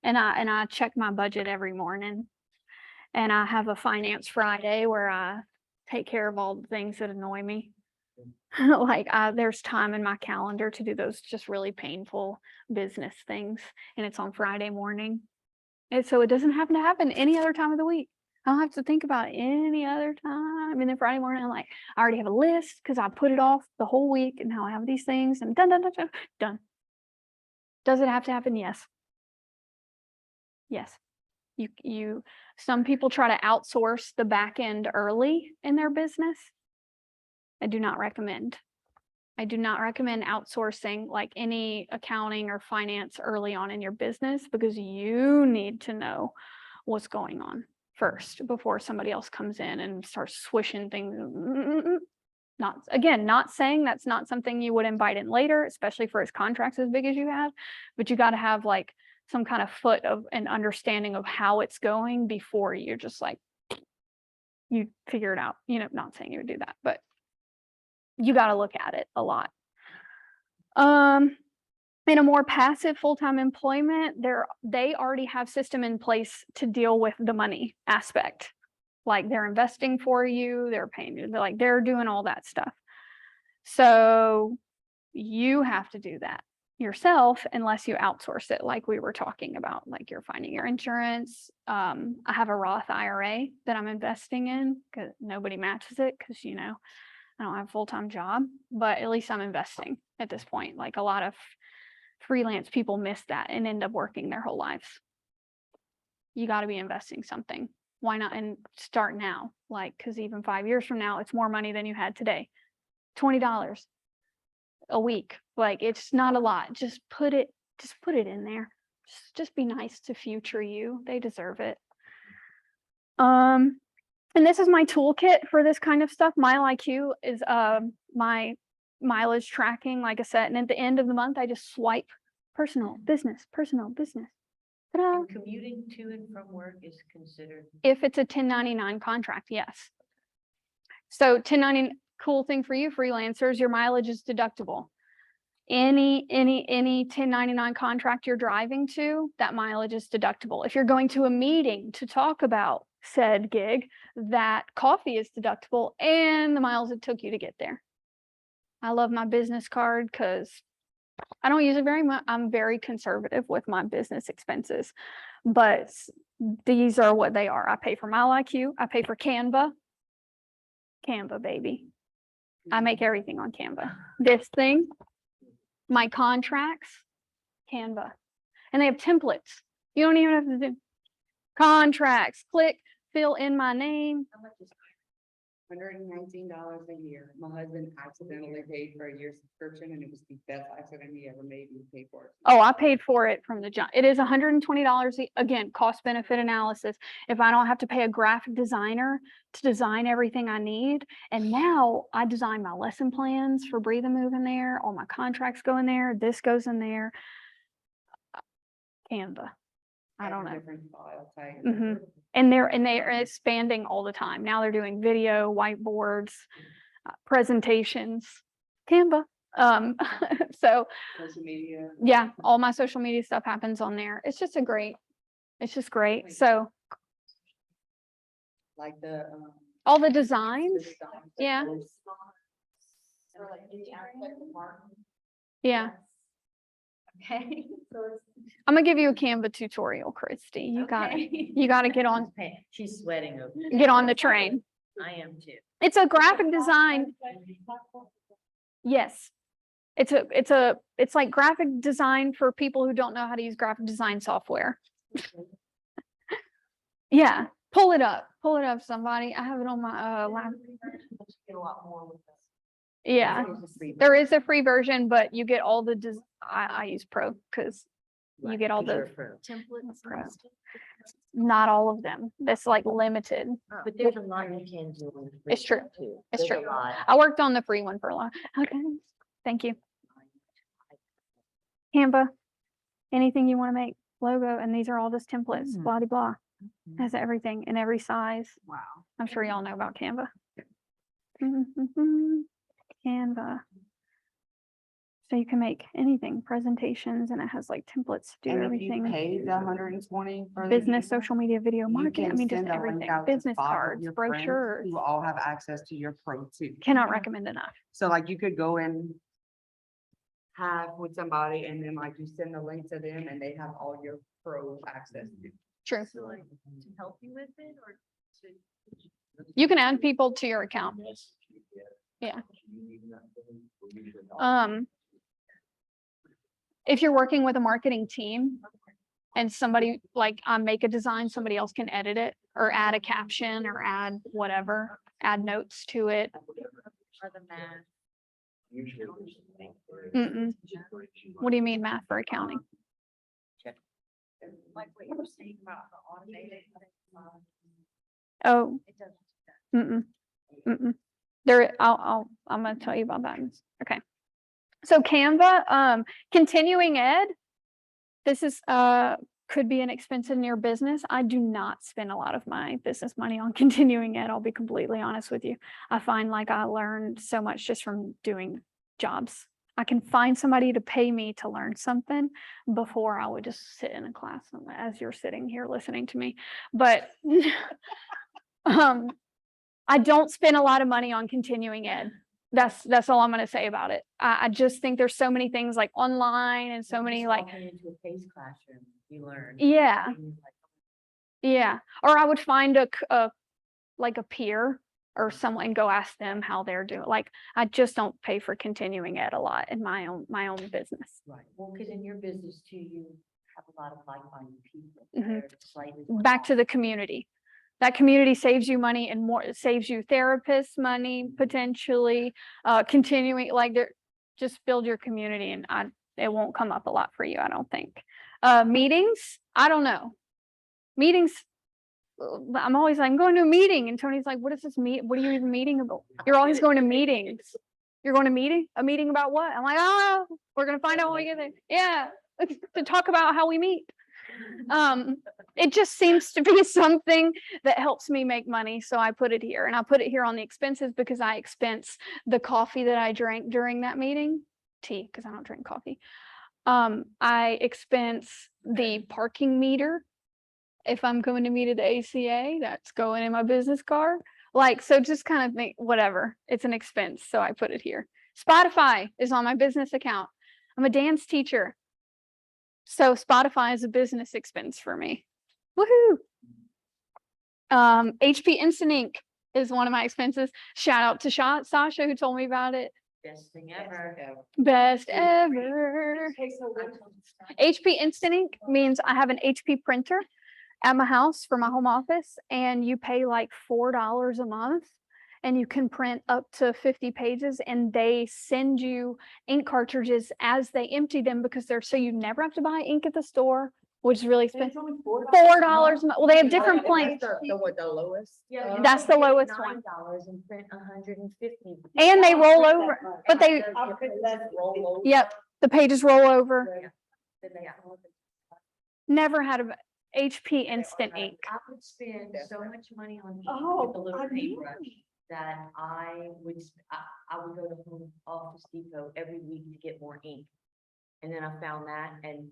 And I check my budget every morning, and I have a finance Friday where I take care of all the things that annoy me. Like there's time in my calendar to do those just really painful business things, and it's on Friday morning. And so it doesn't have to happen any other time of the week. I don't have to think about any other time. And then Friday morning, I'm like, I already have a list because I put it off the whole week, and now I have these things and done. Does it have to happen? Yes. Yes. Some people try to outsource the back end early in their business. I do not recommend. I do not recommend outsourcing like any accounting or finance early on in your business, because you need to know what's going on first before somebody else comes in and starts swishing things. Not saying that's not something you would invite in later, especially for his contracts as big as you have, but you got to have like some kind of foot of an understanding of how it's going before you're just like, you figure it out. You know, not saying you would do that, but you got to look at it a lot. In a more passive full-time employment, they already have system in place to deal with the money aspect. Like they're investing for you, they're paying you, they're doing all that stuff. So you have to do that yourself unless you outsource it, like we were talking about, like you're finding your insurance. I have a Roth IRA that I'm investing in because nobody matches it, because I don't have a full-time job, but at least I'm investing at this point. Like a lot of freelance people miss that and end up working their whole lives. You got to be investing something. Why not? And start now, because even 5 years from now, it's more money than you had today. $20 a week. Like it's not a lot. Just put it in there. Just be nice to future you. They deserve it. And this is my toolkit for this kind of stuff. Mile IQ is my mileage tracking, like I said. And at the end of the month, I just swipe personal, business, personal, business. Ta-da. And commuting to and from work is considered. If it's a 1099 contract, yes. So 1090, cool thing for you freelancers, your mileage is deductible. Any 1099 contract you're driving to, that mileage is deductible. If you're going to a meeting to talk about said gig, that coffee is deductible and the miles it took you to get there. I love my business card because I don't use it very much. I'm very conservative with my business expenses, but these are what they are. I pay for MileIQ. I pay for Canva. Canva, baby. I make everything on Canva. This thing, my contracts, Canva. And they have templates. You don't even have to do contracts. Click, fill in my name. How much is $119 a year. My husband accidentally paid for a year subscription and it was the best accident he ever made. He paid for it. Oh, I paid for it from the jump. It is $120. Again, cost benefit analysis. If I don't have to pay a graphic designer to design everything I need. And now I design my lesson plans for Breathe and Move in there. All my contracts go in there. This goes in there. Canva. I don't know. Different file type. Mhm. And they're expanding all the time. Now they're doing video, whiteboards, presentations, Canva. So Social media. yeah, all my social media stuff happens on there. It's just great. So Like the. all the designs, yeah. Or like the aspect of marketing? yeah. Okay. So it's I'm gonna give you a Canva tutorial, Christy. You got to get on She's sweating over. the train. I am too. It's a graphic design. Yes. It's like graphic design for people who don't know how to use graphic design software. Yeah, pull it up, somebody. I have it on my lap. get a lot more with this. Yeah, there is a free version, but you get all the I use Pro because you get all the Templates. Pro. Not all of them. That's like limited. But there's a lot you can do. on the free It's true. one, too. It's There's a true. lot. I worked on the free one for a long. Okay, thank you. Canva, anything you want to make, logo, and these are all just templates, blah, blah, blah. Has everything in every size. Wow. I'm sure y'all know about Canva. Canva. So you can make anything, presentations, and it has like templates to do And if you everything. pay the 120 for the Business, year, social media, video, you marketing, I can mean, just send a link everything. out to Business 5 of cards, your friends brochures. who all have access to your Pro too. Cannot recommend enough. So like you could go and have with somebody and then like you send the link to them and they have all your Pro access to. True. So like to help you with it or to? You can add people to your account. Yeah. If you're working with a marketing team and somebody like I make a design, somebody else can edit it or add a caption or add whatever, add notes to it. Or the math. Mm-mm. What do you mean math for accounting? Like what you were saying about the automated. Oh, It doesn't. there, I'm gonna tell you about that. Okay. So Canva, continuing ed, this is, could be an expense in your business. I do not spend a lot of my business money on continuing ed. I'll be completely honest with you. I find like I learned so much just from doing jobs. I can find somebody to pay me to learn something before I would just sit in a class as you're sitting here listening to me. But I don't spend a lot of money on continuing ed. That's all I'm going to say about it. I just think there's so many things like online and so many like, Walking into a PACE classroom, you learn. yeah, And you're like, yeah. Or I would find a like a peer or someone and go ask them how they're doing. Like, I just don't pay for continuing ed a lot in my own business. Right, well, because in your business too, you have a lot of like-minded people. Mhm. that are slightly more Back to the community. That community saves you money and more, it saves you therapists money, potentially, continuing, like, just build your community and it won't come up a lot for you, I don't think. Meetings, I don't know. Meetings, I'm always like, I'm going to a meeting, and Tony's like, what is this what are you even meeting about? You're always going to meetings. You're going to a meeting about what? I'm like, we're going to find out when we get there. Yeah, to talk about how we meet. It just seems to be something that helps me make money. So I put it here, and I put it here on the expenses because I expense the coffee that I drank during that meeting, tea, because I don't drink coffee. I expense the parking meter. If I'm going to meet at the ACA, that's going in my business card. Like, so just kind of think, whatever, it's an expense. So I put it here. Spotify is on my business account. I'm a dance teacher. So Spotify is a business expense for me. Woohoo. HP Instant Ink is one of my expenses. Shout out to Sasha who told me about it. Best thing ever. Best ever. HP Instant Ink means I have an HP printer at my house for my home office, and you pay like $4 a month and you can print up to 50 pages, and they send you ink cartridges as they empty them because they're so you never have to buy ink at the store, which is really expensive. $4 a month. Well, they have different plans. The lowest? Yeah, That's the lowest one. $9 and print 150. And they roll over, but they, yep, the pages roll over. Never had a HP Instant Ink. I would spend so much money on ink Oh, with a little I paintbrush know. that I would go to Home Office Depot every week to get more ink. And then I found that, and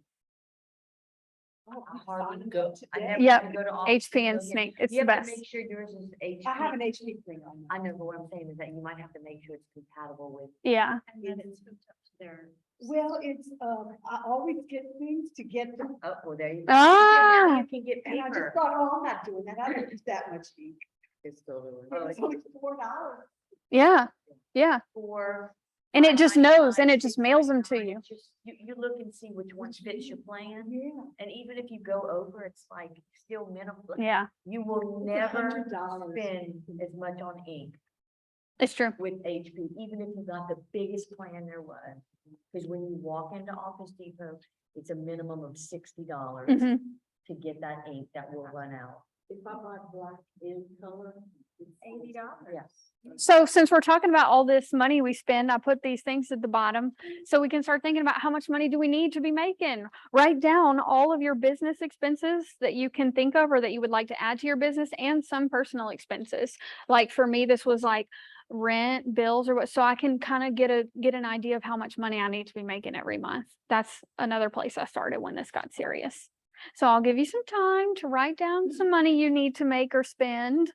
I hardly go. I never Yep, even go to Office HP Depot Instant again. Ink, it's You the have to best. make sure yours is HP. I have an HP thing on. I know, but what I'm saying is that you might have to make sure it's compatible with. Yeah. And then it's hooked up to their. Well, it's, I always get things to get them, Oh, well, there you go. Ah. Now you can get and I just paper. thought, oh, I'm not doing that, I don't use that much ink. It's still doing. But it's only $4. Yeah. Yeah. For. And it just knows, and it just $5.99, mails them to you. Just, you look and see which one fits your plan. Yeah. And even if you go over, it's like still minimal. Yeah, You will It's never $100. spend as much on ink it's true. with HP, even if you got the biggest plan there was. Because when you walk into Office Depot, it's a minimum of $60 Mhm. to get that ink that will run out. If I buy black in color, it's $80. Yes. So since we're talking about all this money we spend, I put these things at the bottom so we can start thinking about how much money do we need to be making. Write down all of your business expenses that you can think of or that you would like to add to your business, and some personal expenses. Like for me, this was like rent, bills, or what, so I can kind of get an idea of how much money I need to be making every month. That's another place I started when this got serious. So I'll give you some time to write down some money you need to make or spend.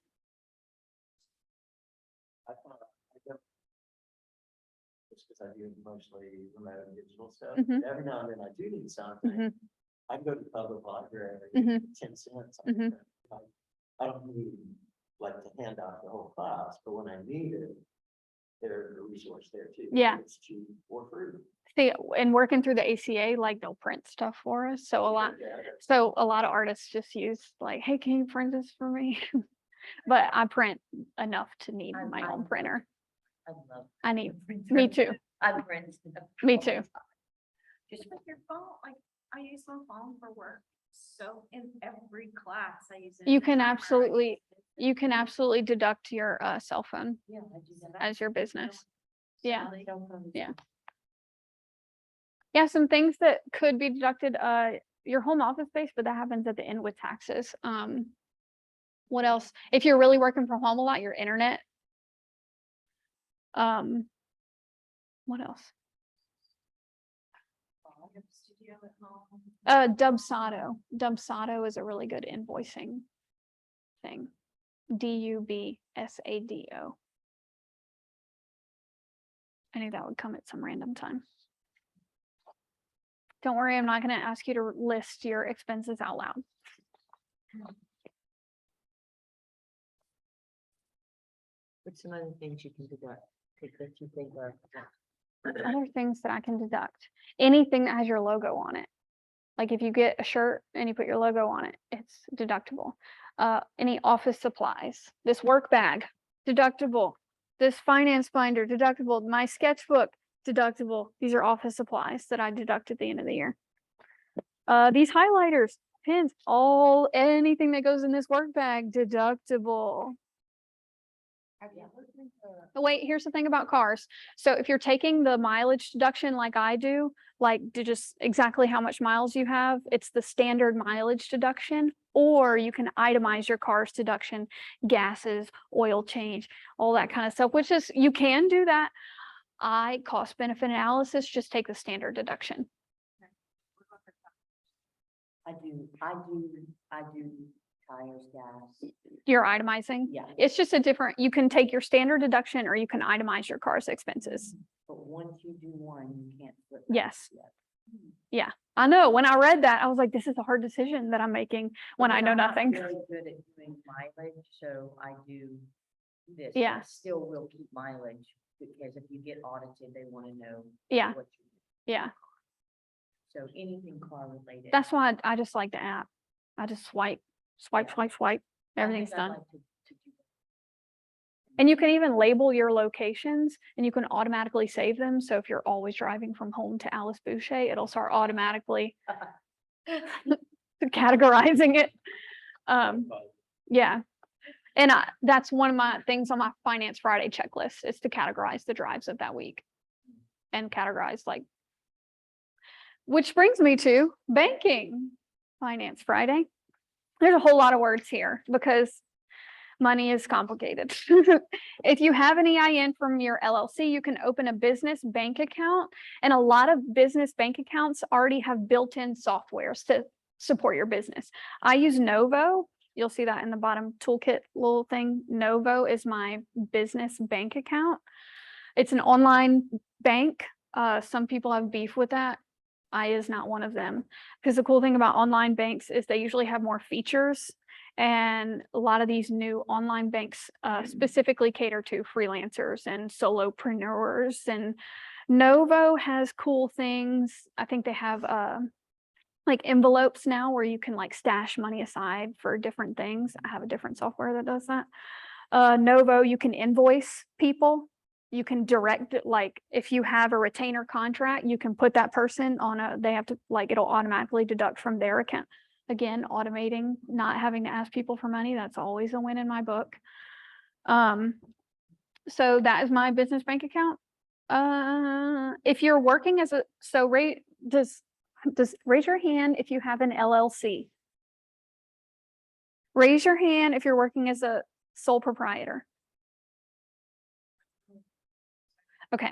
I thought, just because I do mostly remote and digital stuff, Mhm. every now and then I do need something. Mhm. I can go to the public library, Mhm. 10 cents. Mhm. I don't need like to hand out the whole class, but when I need it, there's a resource there too. Yeah. It's cheap or free. See, and working through the ACA, like they'll print stuff for us. So a lot of artists just use like, hey, can you print this for me? But I print enough to need my own printer. I love. I need, me too, I print. me too. Just with your phone, like, I use my phone for work, so in every class I use it. You as a can camera. absolutely deduct your cell phone Yeah, I do that. as your business. Yeah. Cell phone. Yeah. Yeah, some things that could be deducted, your home office space, but that happens at the end with taxes. What else? If you're really working from home a lot, your internet. What else? I have a studio at home. Dubsado is a really good invoicing thing. DUBSADO. I knew that would come at some random time. Don't worry, I'm not going to ask you to list your expenses out loud. What's some other things you can do that you think are? Other things that I can deduct, anything that has your logo on it. Like if you get a shirt and you put your logo on it, it's deductible. Any office supplies, this work bag, deductible. This finance binder, deductible. My sketchbook, deductible. These are office supplies that I deduct at the end of the year. These highlighters, pens, anything that goes in this work bag, deductible. Wait, here's the thing about cars. So if you're taking the mileage deduction like I do, like to just exactly how much miles you have, it's the standard mileage deduction, or you can itemize your car's deduction, gases, oil change, all that kind of stuff, which is, you can do that. I cost benefit analysis, just take the standard deduction. I do tires, gas. You're itemizing. Yeah, It's just a different, you can take your standard deduction or you can itemize your car's expenses. but once you do one, you can't flip. back Yes. to the other. Yeah, I know. When I read that, I was like, this is a hard decision that I'm making when I Because know I'm not nothing. Really good at doing mileage, so I do this. but Yeah. I still will keep mileage, because if you get audited, they want to know. Yeah. What you Yeah, So anything car related. that's why I just like the app. I just swipe. Yeah. Everything's I'd done. like to do that. And you can even label your locations and you can automatically save them. So if you're always driving from home to Alice Boucher, it'll start automatically categorizing it. Yeah. And that's one of my things on my Finance Friday checklist, is to categorize the drives of that week and categorize, like, which brings me to banking Finance Friday. There's a whole lot of words here because money is complicated. If you have an EIN from your LLC, you can open a business bank account, and a lot of business bank accounts already have built-in softwares to support your business. I use Novo. You'll see that in the bottom toolkit little thing. Novo is my business bank account. It's an online bank. Some people have beef with that. I is not one of them, because the cool thing about online banks is they usually have more features, and a lot of these new online banks specifically cater to freelancers and solopreneurs. And Novo has cool things. I think they have like envelopes now where you can like stash money aside for different things. I have a different software that does that. Novo, you can invoice people. You can direct it, like if you have a retainer contract, you can put that person on they have to, like, it'll automatically deduct from their account. Again, automating, not having to ask people for money. That's always a win in my book. So that is my business bank account. If you're working as raise your hand if you have an LLC. Raise your hand if you're working as a sole proprietor. Okay.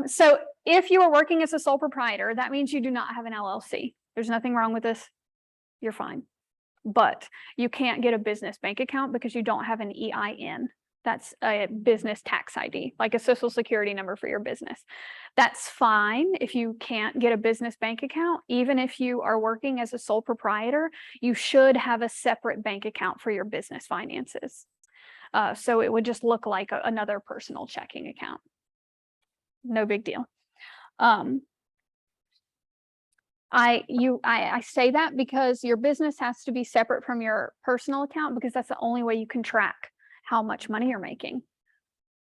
So if you are working as a sole proprietor, that means you do not have an LLC. There's nothing wrong with this. You're fine. But you can't get a business bank account because you don't have an EIN. That's a business tax ID, like a social security number for your business. That's fine if you can't get a business bank account. Even if you are working as a sole proprietor, you should have a separate bank account for your business finances. So it would just look like another personal checking account. No big deal. I say that because your business has to be separate from your personal account, because that's the only way you can track how much money you're making.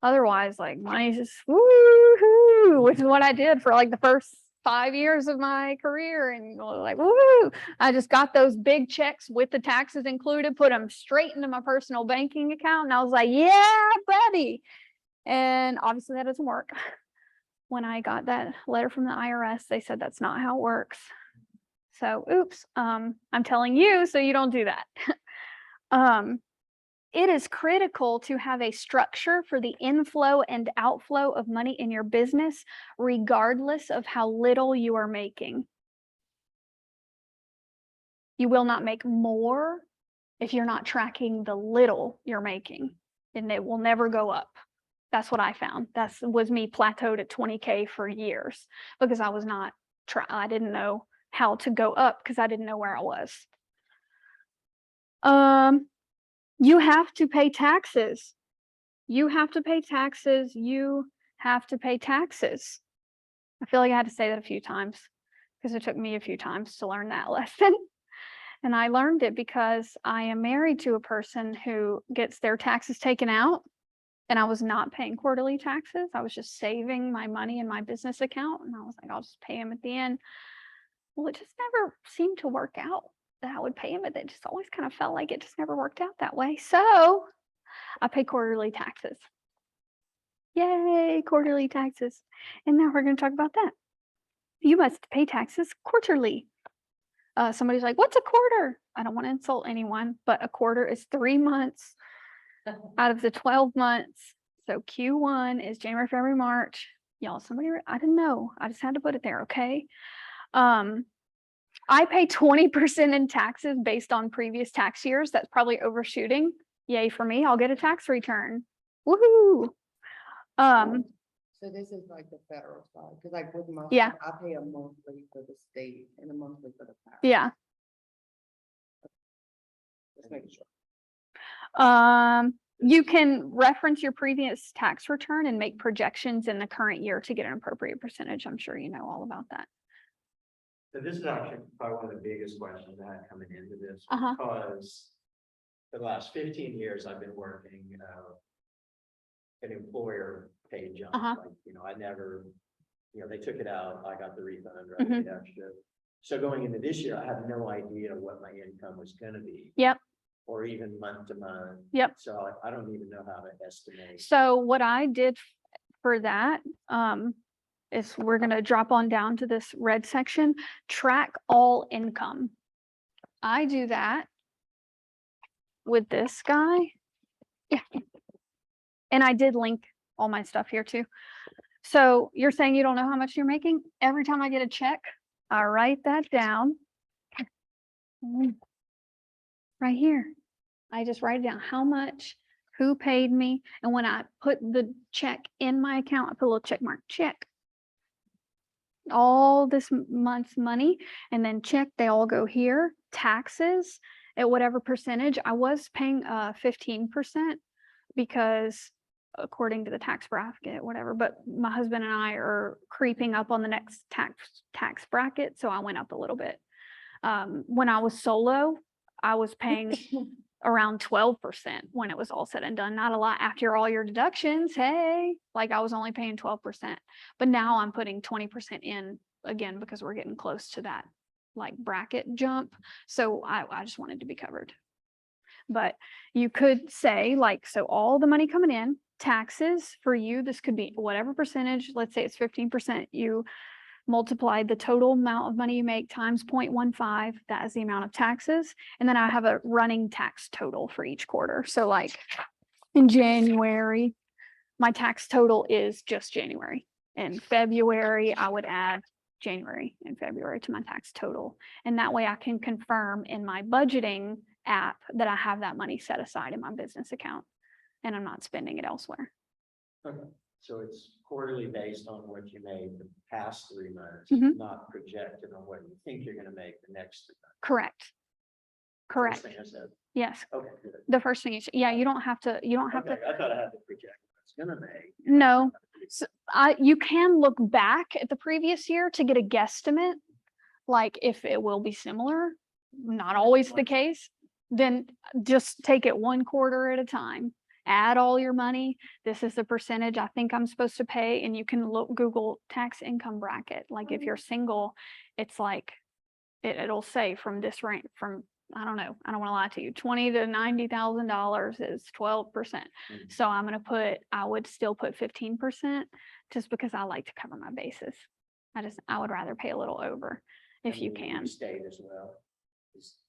Otherwise, like, money's just woohoo, which is what I did for like the first 5 years of my career, and like, woo! I just got those big checks with the taxes included, put them straight into my personal banking account, and I was like, yeah, buddy. And obviously that doesn't work. When I got that letter from the IRS, they said that's not how it works. So, oops, I'm telling you so you don't do that. It is critical to have a structure for the inflow and outflow of money in your business, regardless of how little you are making. You will not make more if you're not tracking the little you're making, and it will never go up. That's what I found. That was me plateaued at 20K for years, because I was not I didn't know how to go up because I didn't know where I was. You have to pay taxes. You have to pay taxes. You have to pay taxes. I feel like I had to say that a few times because it took me a few times to learn that lesson. And I learned it because I am married to a person who gets their taxes taken out, and I was not paying quarterly taxes. I was just saving my money in my business account, and I was like, I'll just pay him at the end. Well, it just never seemed to work out that I would pay him, but it just always kind of felt like it just never worked out that way. So I pay quarterly taxes. Yay, quarterly taxes. And now we're going to talk about that. You must pay taxes quarterly. Somebody's like, what's a quarter? I don't want to insult anyone, but a quarter is 3 months out of the 12 months. So Q1 is January, February, March. Y'all, I didn't know. I just had to put it there, okay? I pay 20% in taxes based on previous tax years. That's probably overshooting. Yay for me. I'll get a tax return. Woohoo. So this is like the federal side, because like with my. Yeah. I pay a monthly for the state and a monthly for the tax. Yeah. Just making sure. You can reference your previous tax return and make projections in the current year to get an appropriate percentage. I'm sure you know all about that. So this is actually probably one of the biggest questions I had coming into this, Uh-huh. because for the last 15 years, I've been working, an employer paid job. Uh-huh. Like, I never, they took it out, I got the refund, or I paid extra. So going into this year, I have no idea what my income was gonna be. Yep. Or even month to month. Yep. So I don't even know how to estimate. So what I did for that, is we're going to drop on down to this red section, track all income. I do that with this guy. Yeah. And I did link all my stuff here too. So you're saying you don't know how much you're making? Every time I get a check, I write that down. Right here. I just write down how much, who paid me. And when I put the check in my account, I put a little check mark, check. All this month's money, and then check, they all go here. Taxes at whatever percentage. I was paying 15% because according to the tax bracket, whatever, but my husband and I are creeping up on the next tax bracket, so I went up a little bit. When I was solo, I was paying around 12% when it was all said and done. Not a lot after all your deductions. Hey, like I was only paying 12%, but now I'm putting 20% in again because we're getting close to that like bracket jump. So I just wanted to be covered. But you could say like, so all the money coming in, taxes for you, this could be whatever percentage, let's say it's 15%, you multiply the total amount of money you make times 0.15, that is the amount of taxes. And then I have a running tax total for each quarter. So like in January, my tax total is just January. In February, I would add January and February to my tax total. And that way I can confirm in my budgeting app that I have that money set aside in my business account and I'm not spending it elsewhere. Okay. So it's quarterly based on what you made the past 3 months, Mhm. not projected on what you think you're gonna make the next 3 months. Correct. Correct. First thing I said. Yes. Okay, good. The first thing is, yeah, you don't have to, Okay, I thought I had to project what it's gonna make. no. So you can look back at the previous year to get a guesstimate, like if it will be similar, not always the case, then just take it one quarter at a time. Add all your money. This is the percentage I think I'm supposed to pay. And you can Google tax income bracket. Like if you're single, it's like, it'll say from this range, from, I don't know, I don't want to lie to you, $20,000 to $90,000 is 12%. So I would still put 15% just because I like to cover my bases. I would rather pay a little over if you can. State as well.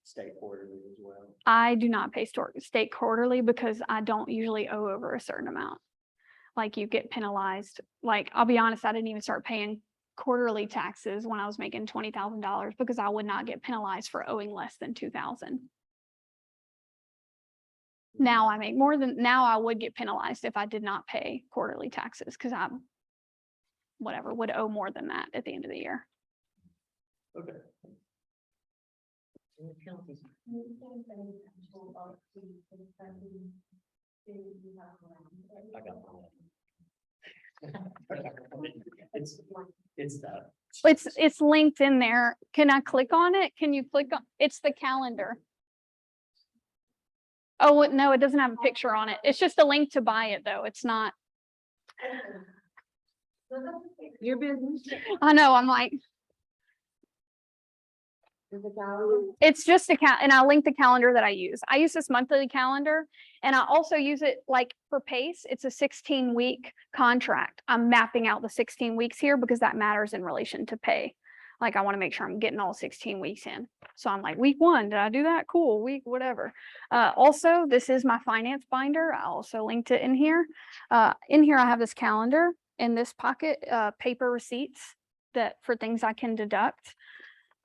State quarterly as well. I do not pay state quarterly because I don't usually owe over a certain amount. Like you get penalized. Like, I'll be honest, I didn't even start paying quarterly taxes when I was making $20,000 because I would not get penalized for owing less than $2,000. Now I make more than, now I would get penalized if I did not pay quarterly taxes because I, whatever, would owe more than that at the end of the year. Okay. I got it's that. It's linked in there. Can I click on it? Can you click on, it's the calendar. Oh, no, it doesn't have a picture on it. It's just a link to buy it though. It's not. Your business. I know, I'm like. It's just and I'll link the calendar that I use. I use this monthly calendar, and I also use it like for PACE. It's a 16-week contract. I'm mapping out the 16 weeks here because that matters in relation to pay. Like I want to make sure I'm getting all 16 weeks in. So I'm like, week 1, did I do that? Cool. Week, whatever. Also, this is my finance binder. I also linked it in here. In here, I have this calendar. In this pocket, paper receipts that for things I can deduct.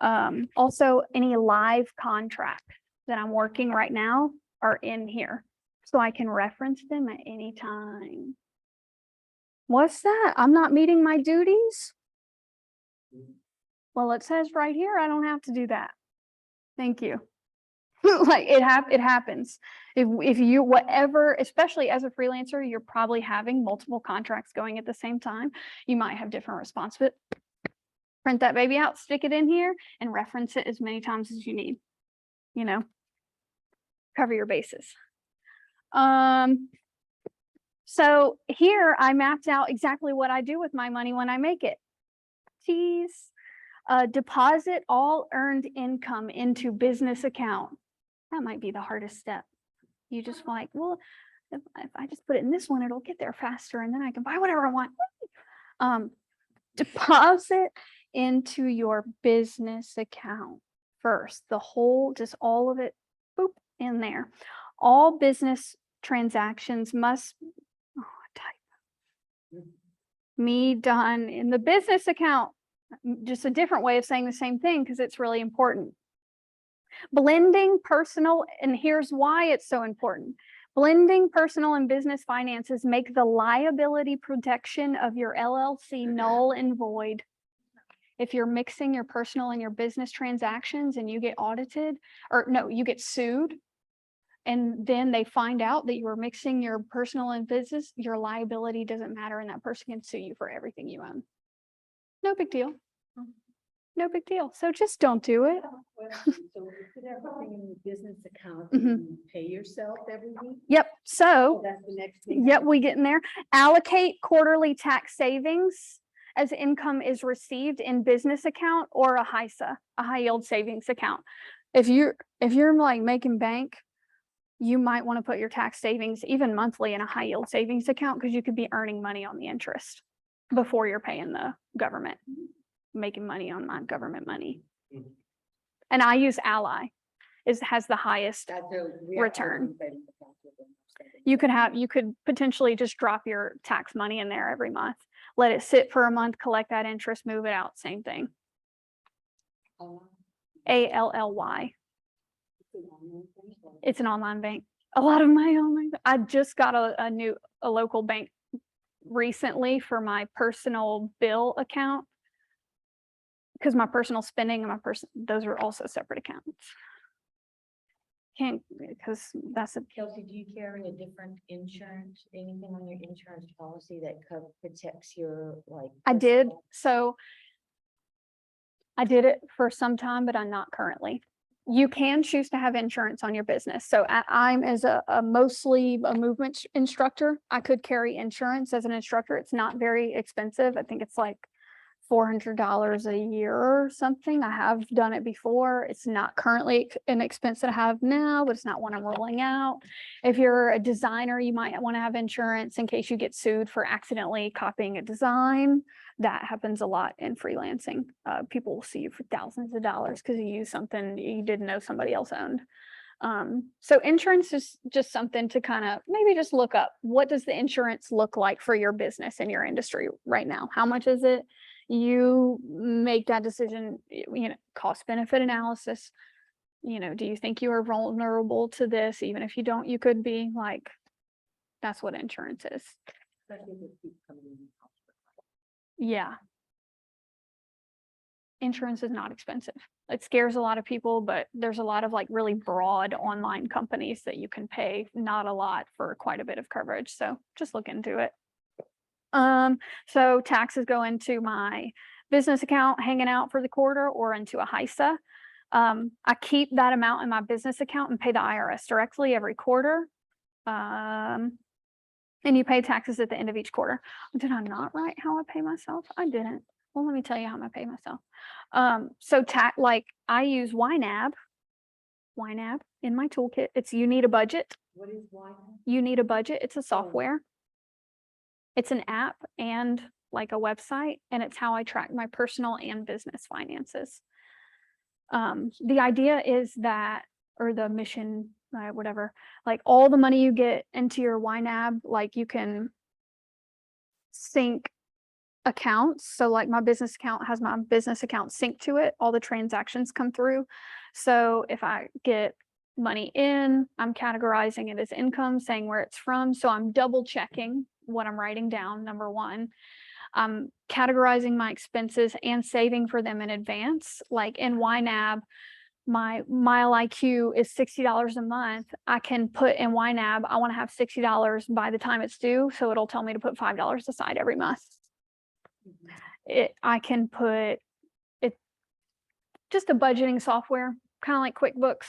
Also, any live contracts that I'm working right now are in here, so I can reference them at any time. What's that? I'm not meeting my duties? Well, it says right here, I don't have to do that. Thank you. Like it happens. If you, whatever, especially as a freelancer, you're probably having multiple contracts going at the same time. You might have different responsibilities. Print that baby out, stick it in here, and reference it as many times as you need. You know, cover your bases. So here I mapped out exactly what I do with my money when I make it. Tease, deposit all earned income into business account. That might be the hardest step. You just like, well, if I just put it in this one, it'll get there faster, and then I can buy whatever I want. Deposit into your business account first. The whole, just all of it, boop, in there. All business transactions must be done in the business account. Just a different way of saying the same thing because it's really important. Blending personal, and here's why it's so important. Blending personal and business finances make the liability protection of your LLC null and void. If you're mixing your personal and your business transactions and you get audited, or no, you get sued, and then they find out that you were mixing your personal and business, your liability doesn't matter, and that person can sue you for everything you own. No big deal. No big deal. So just don't do it. So you put everything in the business account, Mhm. and you pay yourself every week? Yep. So That's the next thing. yep, we get in there. Allocate quarterly tax savings as income is received in business account or a HISA, a high yield savings account. If you're like making bank, you might want to put your tax savings even monthly in a high yield savings account because you could be earning money on the interest before you're paying the government, making money on my government money. Mhm. And I use Ally. Has the highest return. You could potentially just drop your tax money in there every month, let it sit for a month, collect that interest, move it out, same thing. ALLY. It's an online bank. A lot of my online, I just got a local bank recently for my personal bill account, because my personal spending and those are also separate accounts. Can't, because that's a Kelsey, do you carry a different insurance, anything on your insurance policy that protects your like? I did. personal- So I did it for some time, but I'm not currently. You can choose to have insurance on your business. So I'm as a mostly a movement instructor. I could carry insurance as an instructor. It's not very expensive. I think it's like $400 a year or something. I have done it before. It's not currently an expense that I have now, but it's not one I'm rolling out. If you're a designer, you might want to have insurance in case you get sued for accidentally copying a design. That happens a lot in freelancing. People will sue you for thousands of dollars because you use something you didn't know somebody else owned. So insurance is just something to kind of maybe just look up. What does the insurance look like for your business and your industry right now? How much is it? You make that decision, cost benefit analysis. Do you think you are vulnerable to this? Even if you don't, you could be. Like, that's what insurance is. Yeah. Insurance is not expensive. It scares a lot of people, but there's a lot of like really broad online companies that you can pay not a lot for quite a bit of coverage. So just look into it. So taxes go into my business account hanging out for the quarter or into a HISA. I keep that amount in my business account and pay the IRS directly every quarter. And you pay taxes at the end of each quarter. Did I not write how I pay myself? I didn't. Well, let me tell you how I pay myself. So like I use YNAB in my toolkit. It's You Need a Budget. What is why? You Need a Budget. It's a software. It's an app and like a website, and it's how I track my personal and business finances. The idea is that, or the mission, whatever, like all the money you get into your YNAB, like you can sync accounts. So like my business account has my business account synced to it. All the transactions come through. So if I get money in, I'm categorizing it as income, saying where it's from. So I'm double checking what I'm writing down, number one. I'm categorizing my expenses and saving for them in advance. Like in YNAB, my Mile IQ is $60 a month. I can put in YNAB, I want to have $60 by the time it's due. So it'll tell me to put $5 aside every month. I can put it, just a budgeting software, kind of like QuickBooks,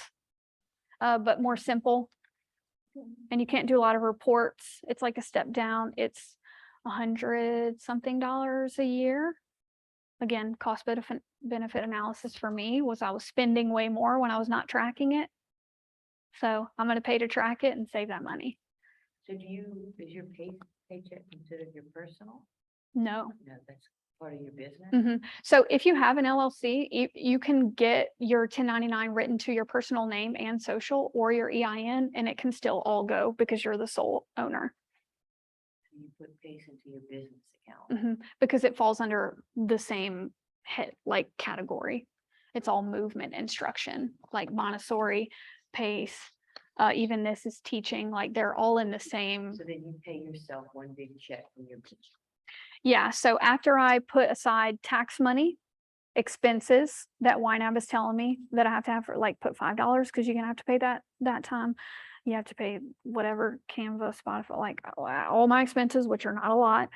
but more simple. And you can't do a lot of reports. It's like a step down. It's $100 something a year. Again, cost benefit analysis for me was I was spending way more when I was not tracking it. So I'm going to pay to track it and save that money. So is your paycheck considered your personal? No. No, that's part of your business? So if you have an LLC, you can get your 1099 written to your personal name and social or your EIN, and it can still all go because you're the sole owner. You put pays into your business account. Because it falls under the same head, like category. It's all movement instruction, like Montessori, PACE, even this is teaching, like they're all in the same. So then you pay yourself one big check from your business. Yeah, so after I put aside tax money, expenses that YNAB is telling me that I have to have for like put $5 because you're gonna have to pay that time. You have to pay whatever Canva, Spotify, like all my expenses, which are not a lot.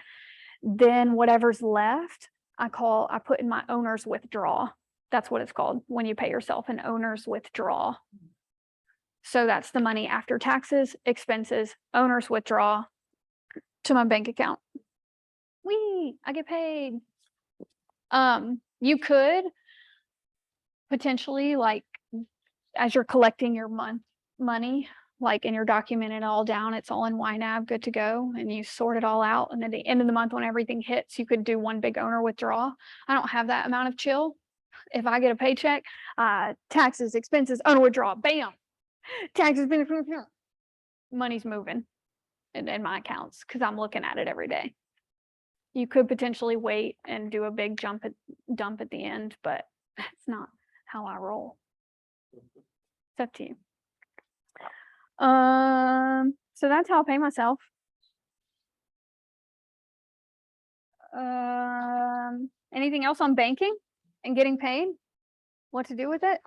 Then whatever's left, I put in my owner's withdrawal. That's what it's called when you pay yourself, an owner's withdrawal. So that's the money after taxes, expenses, owner's withdrawal to my bank account. I get paid. You could potentially, like, as you're collecting your money, like, and you're documenting it all down, it's all in YNAB, good to go, and you sort it all out. And at the end of the month, when everything hits, you could do one big owner withdrawal. I don't have that amount of chill. If I get a paycheck, taxes, expenses, owner withdrawal, bam, taxes, money's moving in my accounts because I'm looking at it every day. You could potentially wait and do a big dump at the end, but that's not how I roll. It's up to you. So that's how I pay myself. Anything else on banking and getting paid? What to do with it?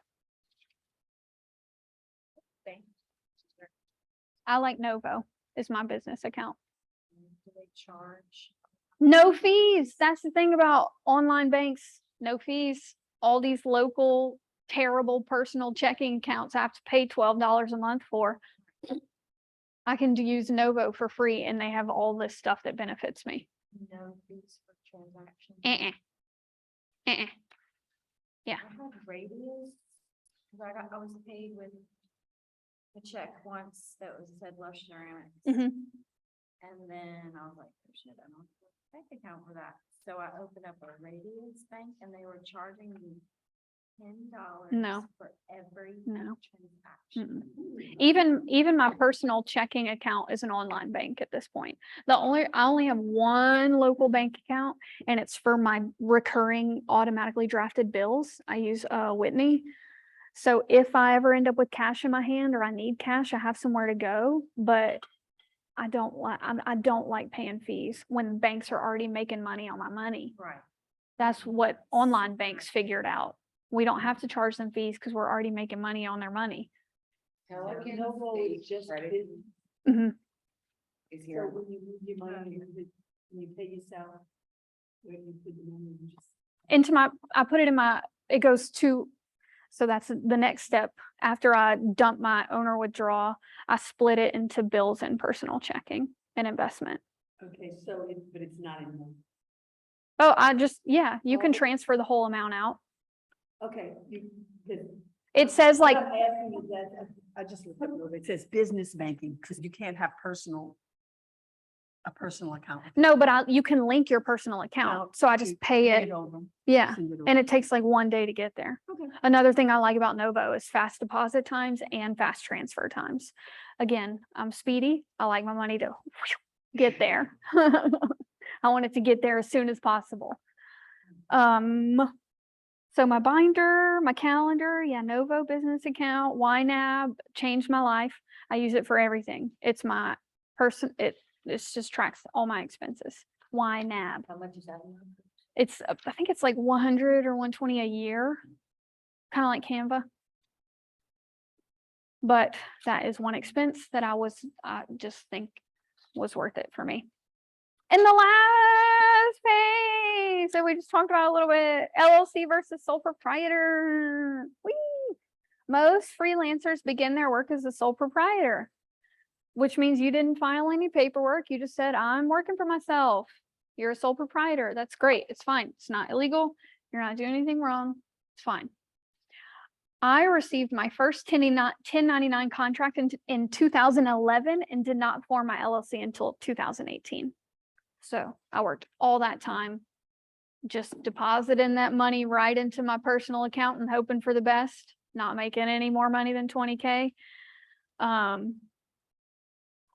I like Novo is my business account. Do they charge? No fees. That's the thing about online banks. No fees. All these local, terrible personal checking accounts I have to pay $12 a month for. I can use Novo for free, and they have all this stuff that benefits me. No fees for transactions. Yeah. I had radius, because I was paid with a check once that said Lush Ceramics. And then I was like, oh shit, I don't have a bank account for that. So I opened up a Radius bank and they were charging me $10 No. for every No. transaction. Even my personal checking account is an online bank at this point. I only have one local bank account, and it's for my recurring automatically drafted bills. I use Whitney. So if I ever end up with cash in my hand or I need cash, I have somewhere to go, but I don't like paying fees when banks are already making money on my money. Right. That's what online banks figured out. We don't have to charge them fees because we're already making money on their money. Novo is just business. Is So here. when you move your money, you pay yourself, where you put the money, you just. I put it in it goes to, so that's the next step. After I dump my owner withdrawal, I split it into bills and personal checking and investment. Okay, so but it's not in one. Oh, yeah, you can transfer the whole amount out. Okay. It says What like, I'm asking is that, I just looked up, it says business banking, because you can't have a personal account. no, but you can link your personal account. So I just pay it. Yeah. And it takes like 1 day to get there. Okay. Another thing I like about Novo is fast deposit times and fast transfer times. Again, I'm speedy. I like my money to get there. I want it to get there as soon as possible. So my binder, my calendar, yeah, Novo business account, YNAB changed my life. I use it for everything. It's my it just tracks all my expenses. YNAB. How much is that? a month? It's, I think it's like 100 or 120 a year, kind of like Canva. But that is one expense that I just think was worth it for me. And the last page that we just talked about a little bit, LLC versus sole proprietor. Whee! Most freelancers begin their work as a sole proprietor, which means you didn't file any paperwork. You just said, I'm working for myself. You're a sole proprietor. That's great. It's fine. It's not illegal. You're not doing anything wrong. It's fine. I received my first 1099 contract in 2011 and did not form my LLC until 2018. So I worked all that time, just depositing that money right into my personal account and hoping for the best, not making any more money than 20K.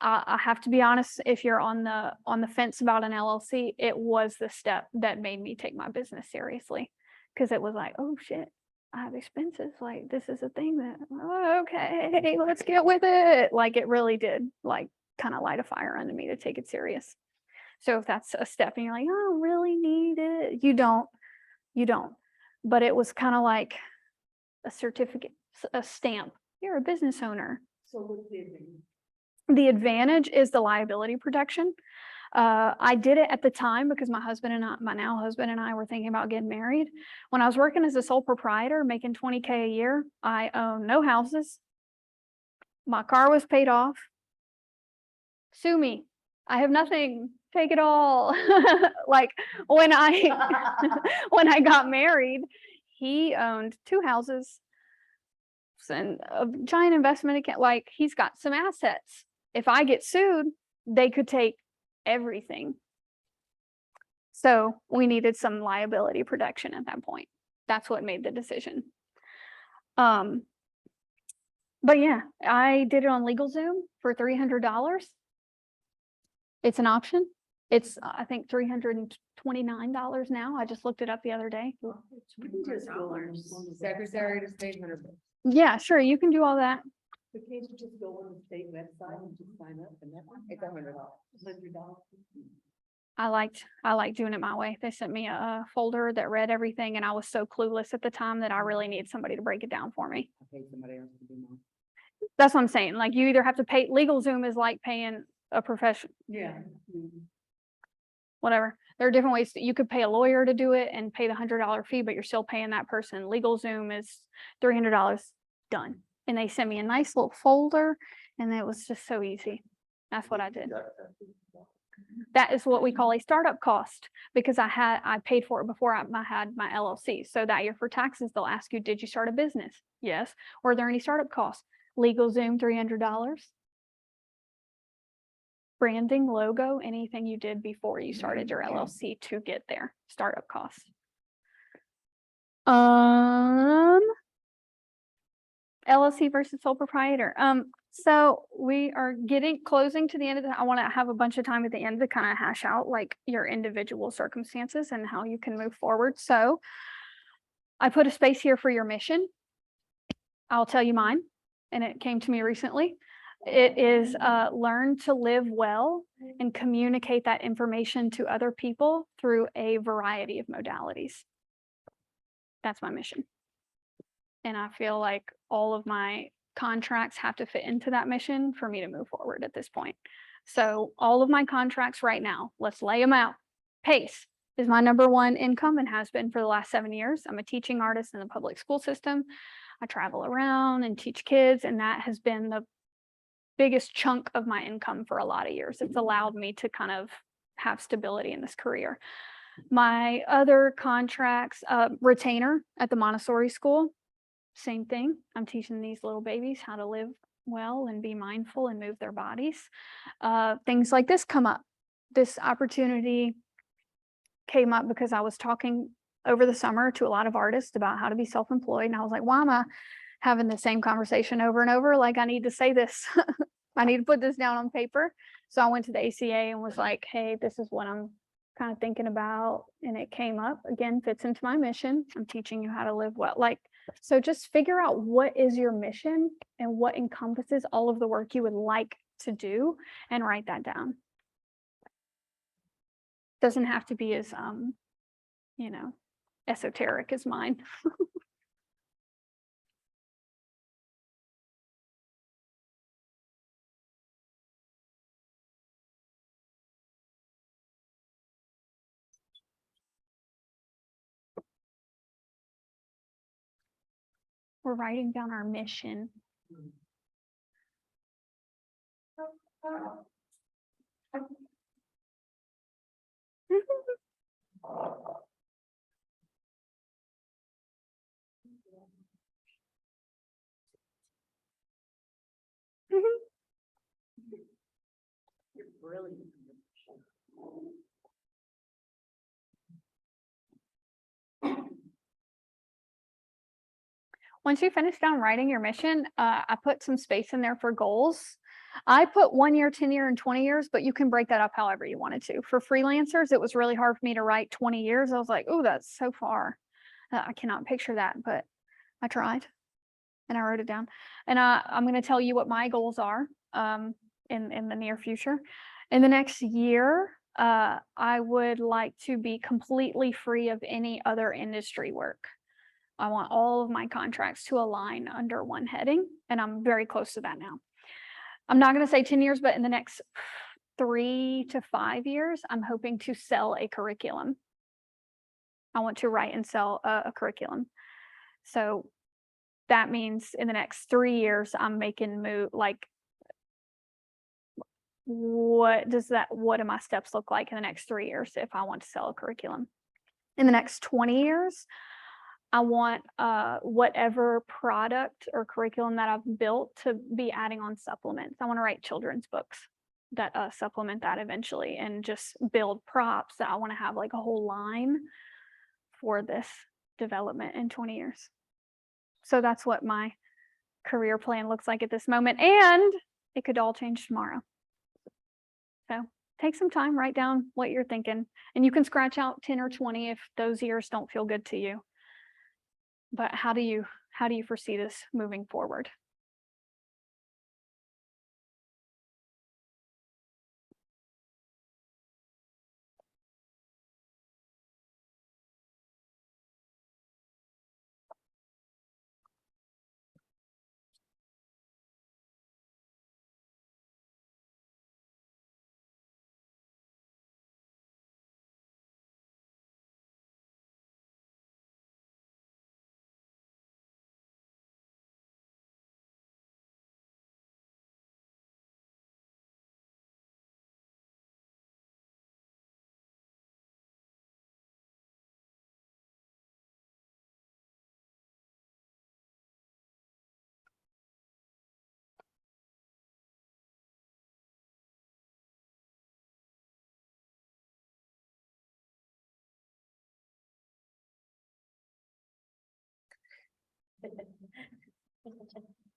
I have to be honest, if you're on the fence about an LLC, it was the step that made me take my business seriously, because it was like, oh shit, I have expenses. Like, this is a thing that, oh, okay, let's get with it. Like, it really did, like, kind of light a fire under me to take it serious. So if that's a step and you're like, I don't really need it, you don't. But it was kind of like a certificate, a stamp. You're a business owner. So what's the advantage? The advantage is the liability protection. I did it at the time because my now husband and I were thinking about getting married. When I was working as a sole proprietor, making 20K a year, I owned no houses. My car was paid off. Sue me. I have nothing. Take it all. Like when I got married, he owned 2 houses and a giant investment account. Like, he's got some assets. If I get sued, they could take everything. So we needed some liability protection at that point. That's what made the decision. But yeah, I did it on LegalZoom for $300. It's an option. It's, I think, $329 now. I just looked it up the other day. We can just go on the Secretary to State, $100. Yeah, sure. You can do all that. But can't you just go on the state website and just sign up and that one? It's $100. $100. I liked doing it my way. They sent me a folder that read everything, and I was so clueless at the time that I really needed somebody to break it down for me. I paid somebody else to do mine. That's what I'm saying. Like, you either have to pay, LegalZoom is like paying a professional, Yeah. whatever. There are different ways that you could pay a lawyer to do it and pay the $100 fee, but you're still paying that person. LegalZoom is $300 done. And they sent me a nice little folder, and it was just so easy. That's what I did. That is what we call a startup cost, because I paid for it before I had my LLC. So that year for taxes, they'll ask you, did you start a business? Yes. Were there any startup costs? LegalZoom, $300. Branding, logo, anything you did before you started your LLC to get there, startup costs. LLC versus sole proprietor. So we are closing to the end of I want to have a bunch of time at the end to kind of hash out like your individual circumstances and how you can move forward. So I put a space here for your mission. I'll tell you mine, and it came to me recently. It is learn to live well and communicate that information to other people through a variety of modalities. That's my mission. And I feel like all of my contracts have to fit into that mission for me to move forward at this point. So all of my contracts right now, let's lay them out. PACE is my #1 income and has been for the last 7 years. I'm a teaching artist in the public school system. I travel around and teach kids, and that has been the biggest chunk of my income for a lot of years. It's allowed me to kind of have stability in this career. My other contracts, retainer at the Montessori school, same thing. I'm teaching these little babies how to live well and be mindful and move their bodies. Things like this come up. This opportunity came up because I was talking over the summer to a lot of artists about how to be self-employed. And I was like, why am I having the same conversation over and over? Like, I need to say this. I need to put this down on paper. So I went to the ACA and was like, hey, this is what I'm kind of thinking about. And it came up, again, fits into my mission. I'm teaching you how to live well. Like, so just figure out what is your mission and what encompasses all of the work you would like to do and write that down. Doesn't have to be as, you know, esoteric as mine. We're writing down our mission. You're brilliant. Once you finish down writing your mission, I put some space in there for goals. I put 1 year, 10 year, and 20 years, but you can break that up however you wanted to. For freelancers, it was really hard for me to write 20 years. I was like, oh, that's so far. I cannot picture that, but I tried and I wrote it down. And I'm going to tell you what my goals are in the near future. In the next year, I would like to be completely free of any other industry work. I want all of my contracts to align under one heading, and I'm very close to that now. I'm not going to say 10 years, but in the next 3 to 5 years, I'm hoping to sell a curriculum. I want to write and sell a curriculum. So that means in the next 3 years, I'm making move, like, what do my steps look like in the next 3 years if I want to sell a curriculum? In the next 20 years, I want whatever product or curriculum that I've built to be adding on supplements. I want to write children's books that supplement that eventually, and just build props that I want to have like a whole line for this development in 20 years. So that's what my career plan looks like at this moment, and it could all change tomorrow. So take some time, write down what you're thinking, and you can scratch out 10 or 20 if those years don't feel good to you. But how do you foresee this moving forward?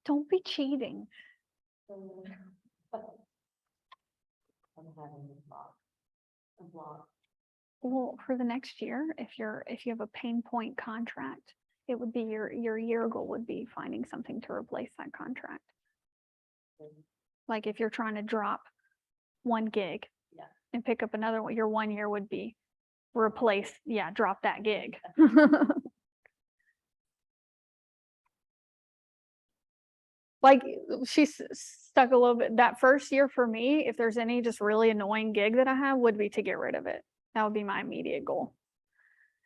Don't be cheating. I'm having a block. Well, for the next year, if you have a pain point contract, it would be your year goal would be finding something to replace that contract. Like if you're trying to drop one gig, Yeah. and pick up another one, your 1 year would be replace, drop that gig. Like she's stuck a little bit. That first year for me, if there's any just really annoying gig that I have, would be to get rid of it. That would be my immediate goal.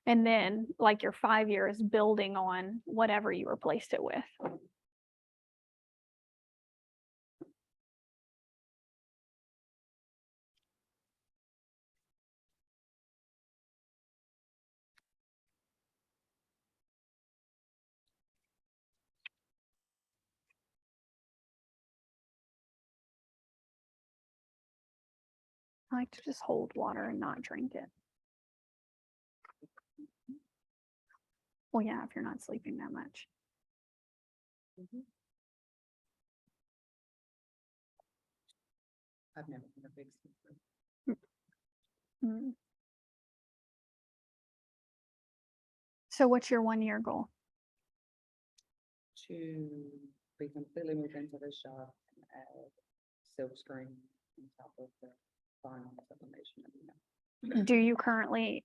And then like your 5 years building on whatever you replaced it with. I like to just hold water and not drink it. Well, yeah, if you're not sleeping that much. I've never been a big sleeper. Mm. So what's your 1-year goal? To be completely moved into this job and add silk screen on top of the final sublimation. Do you currently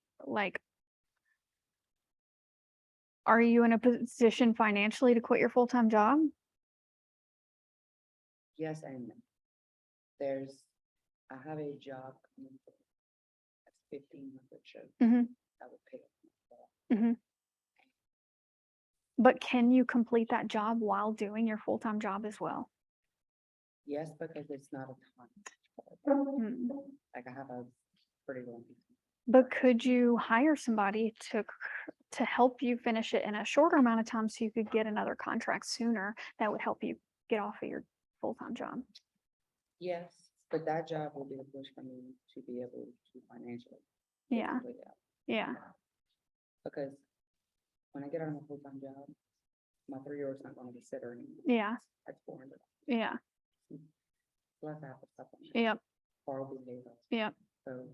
are you in a position financially to quit your full-time job? Yes and no. I have a job coming up that's 1,500 shows. Mhm. That would pay off. Mhm. But can you complete that job while doing your full-time job as well? Yes, because it's not a ton. Mm. Like I have a pretty long. But could you hire somebody to help you finish it in a shorter amount of time so you could get another contract sooner that would help you get off of your full-time job? Yes, but that job will be a push for me to be able to financially. Yeah, physically out. yeah, Because when I get on a full-time job, my 3-year-old's not gonna be sitter anymore. yeah, That's 400. yeah, Plus I have to supplement. yep, Horrible behavior. yep. So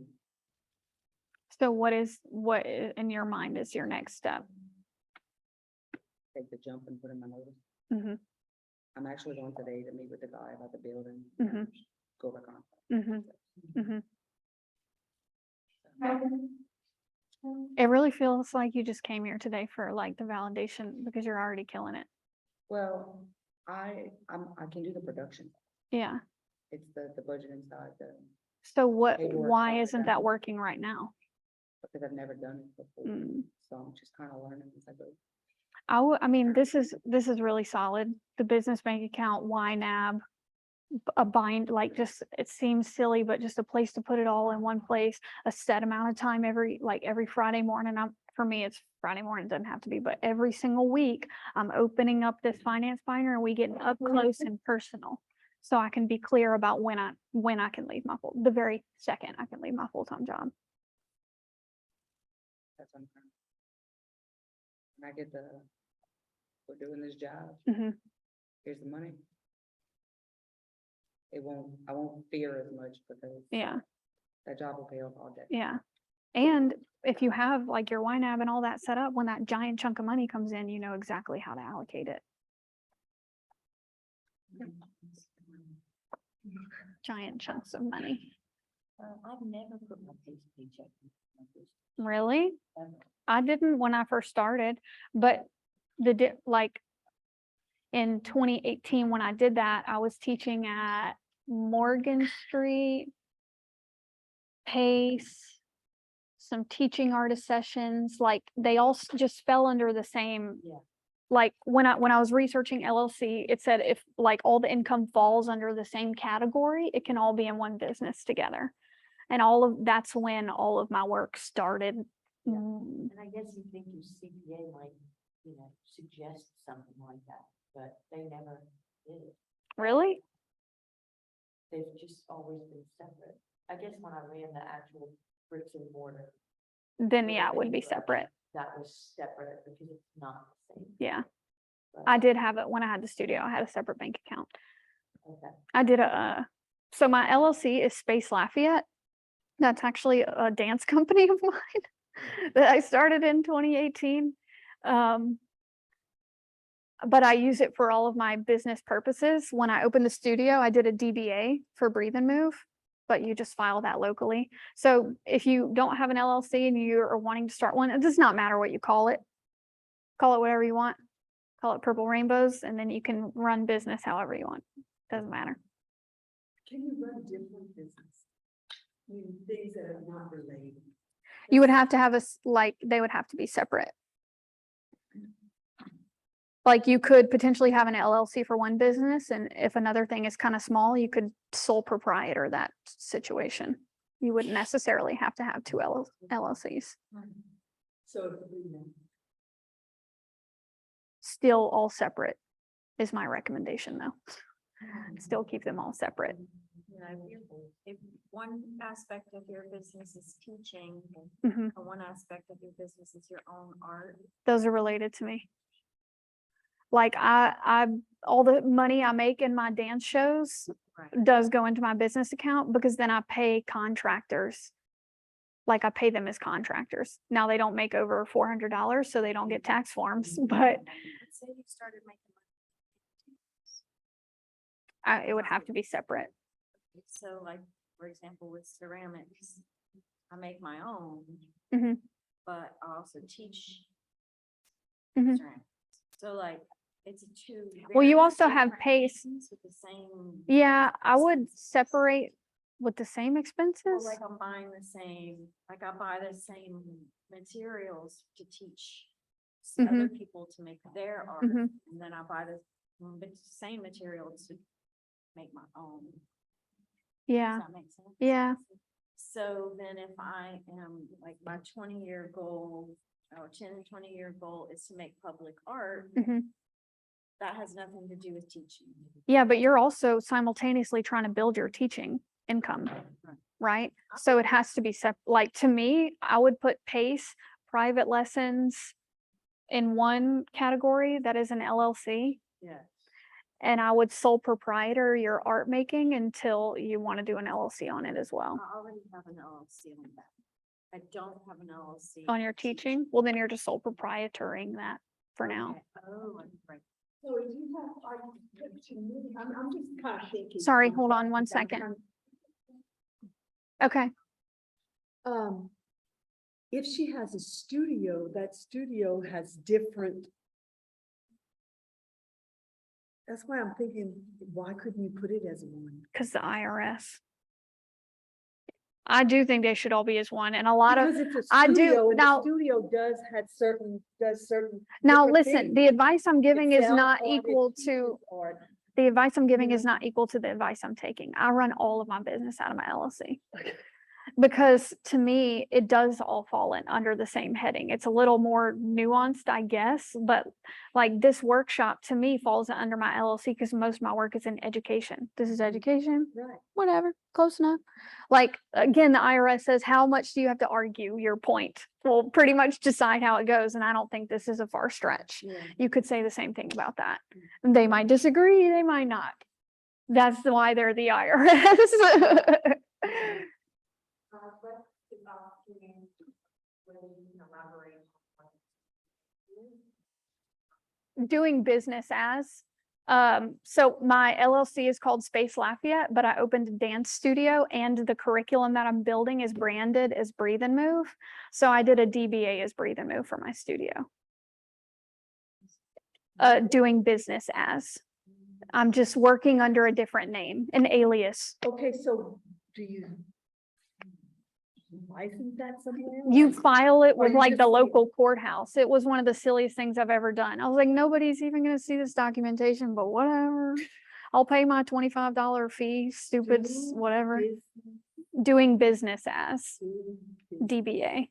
So what in your mind is your next step? take the jump and put in my notice. Mhm, I'm actually going today to meet with the guy about the building. Mhm. and Go back on. mhm, mhm. It really feels like you just came here today for the validation because you're already killing it. Well, I can do the production. Yeah. It's the budgeting side, So Paperwork why side, isn't yeah. that working right now? because I've never done it before. Mm. So I'm just kind of learning as I go. I mean, this is really solid. The business bank account, YNAB, a bind, it seems silly, but just a place to put it all in one place, a set amount of time every Friday morning. For me, it's Friday morning, it doesn't have to be, but every single week, I'm opening up this finance binder and we get up close and personal. So I can be clear about when I can leave the very second I can leave my full-time job. That's what I'm kind of. When I get we're doing this job, Mhm. here's the money. I won't fear as much because Yeah. that job will pay off all day. Yeah. And if you have your YNAB and all that set up, when that giant chunk of money comes in, you know exactly how to allocate it. Giant chunks of money. I've never put my paycheck in my business, Really? ever. I didn't when I first started, but in 2018, when I did that, I was teaching at Morgan Street, Pace, some teaching artist sessions, they all just fell under the same. Yeah. When I was researching LLC, it said if all the income falls under the same category, it can all be in one business together. And that's when all of my work started. Yeah. Mm, And I guess you think your CPA might, suggest something like that, but they never did it. really? They've just always been separate. I guess when I ran the actual bricks and mortar. Then with yeah, the it would be bank, separate. That was separate because it's not the same. Yeah. But- I did have it when I had the studio. I had a separate bank account. Okay. I did so my LLC is Space Lafayette. That's actually a dance company of mine that I started in 2018. But I use it for all of my business purposes. When I opened the studio, I did a DBA for Breathe and Move, but you just file that locally. So if you don't have an LLC and you are wanting to start one, it does not matter what you call it. Call it whatever you want. Call it Purple Rainbows, and then you can run business however you want. Doesn't matter. Can you run different business? I mean, things that are not related. You would have to have they would have to be separate. You could potentially have an LLC for one business, and if another thing is kind of small, you could sole proprietor that situation. You wouldn't necessarily have to have two LLCs. So, Still all separate is my recommendation, though. Still keep them all separate. Yeah, one aspect of your business is teaching, Mhm. and one aspect of your business is your own art. Those are related to me. Like all the money I make in my dance shows Right. does go into my business account because then I pay contractors. Like I pay them as contractors. Now they don't make over $400, so they don't get tax forms, but Let's say you started making it would have to be separate. money. So like, for example, with ceramics, I make my own, Mhm. but I also teach Mhm. ceramics. So like, it's a two. Well, you very also have different pace. things with the same. Yeah, I would separate with the same Well, expenses. like I'm buying the same, like I buy the same materials to teach other people to make their art. Mhm. And then I buy the same materials to make my own. Yeah, Does that make sense? yeah. So then if I am like my 20-year goal or 20-year goal is to make public art, Mhm. that has nothing to do with teaching. Yeah, but you're also simultaneously trying to build your teaching income, right? So it has to be like to me, I would put PACE, private lessons in one category that is an LLC. Yeah. And I would sole proprietor your art making until you want to do an LLC on it as well. I already have an LLC on that. I don't have an LLC. On your teaching, well, then you're just sole proprietoring that for now. Okay. Oh, right. So if you have, to me, I'm just kind of thinking. Sorry, hold on one second. Okay, If she has a studio, that studio has different. That's why I'm thinking, why couldn't you put it as one? because the IRS. I do think they should all be as one, and a lot of, Because it's a I do- studio, and now- the studio does certain. now different listen, things. the advice I'm giving It's is sound not art, equal it's to, teacher's art. the advice I'm giving is know? not equal to the advice I'm taking. I run all of my business out of my LLC. Because to me, it does all fall in under the same heading. It's a little more nuanced, I guess, but like this workshop to me falls under my LLC because most of my work is in education. This is education, Right. whatever, close enough. Like, again, the IRS says, how much do you have to argue your point? Well, pretty much decide how it goes. And I don't think this is a far stretch. Yeah. You could say the same thing about that. They might disagree, they might not. That's why they're the IRS. Doing business as. So my LLC is called Space Lafayette, but I opened a dance studio and the curriculum that I'm building is branded as Breathe and Move. So I did a DBA as Breathe and Move for my studio. Doing business as. I'm just working under a different name, an alias. Okay, so do you license that somewhere? You file it Or with you like the just- local courthouse. It was one of the silliest things I've ever done. I was like, nobody's even gonna see this documentation, but whatever. I'll pay my $25 fee, stupid, Do whatever. business, Doing business as do business. DBA.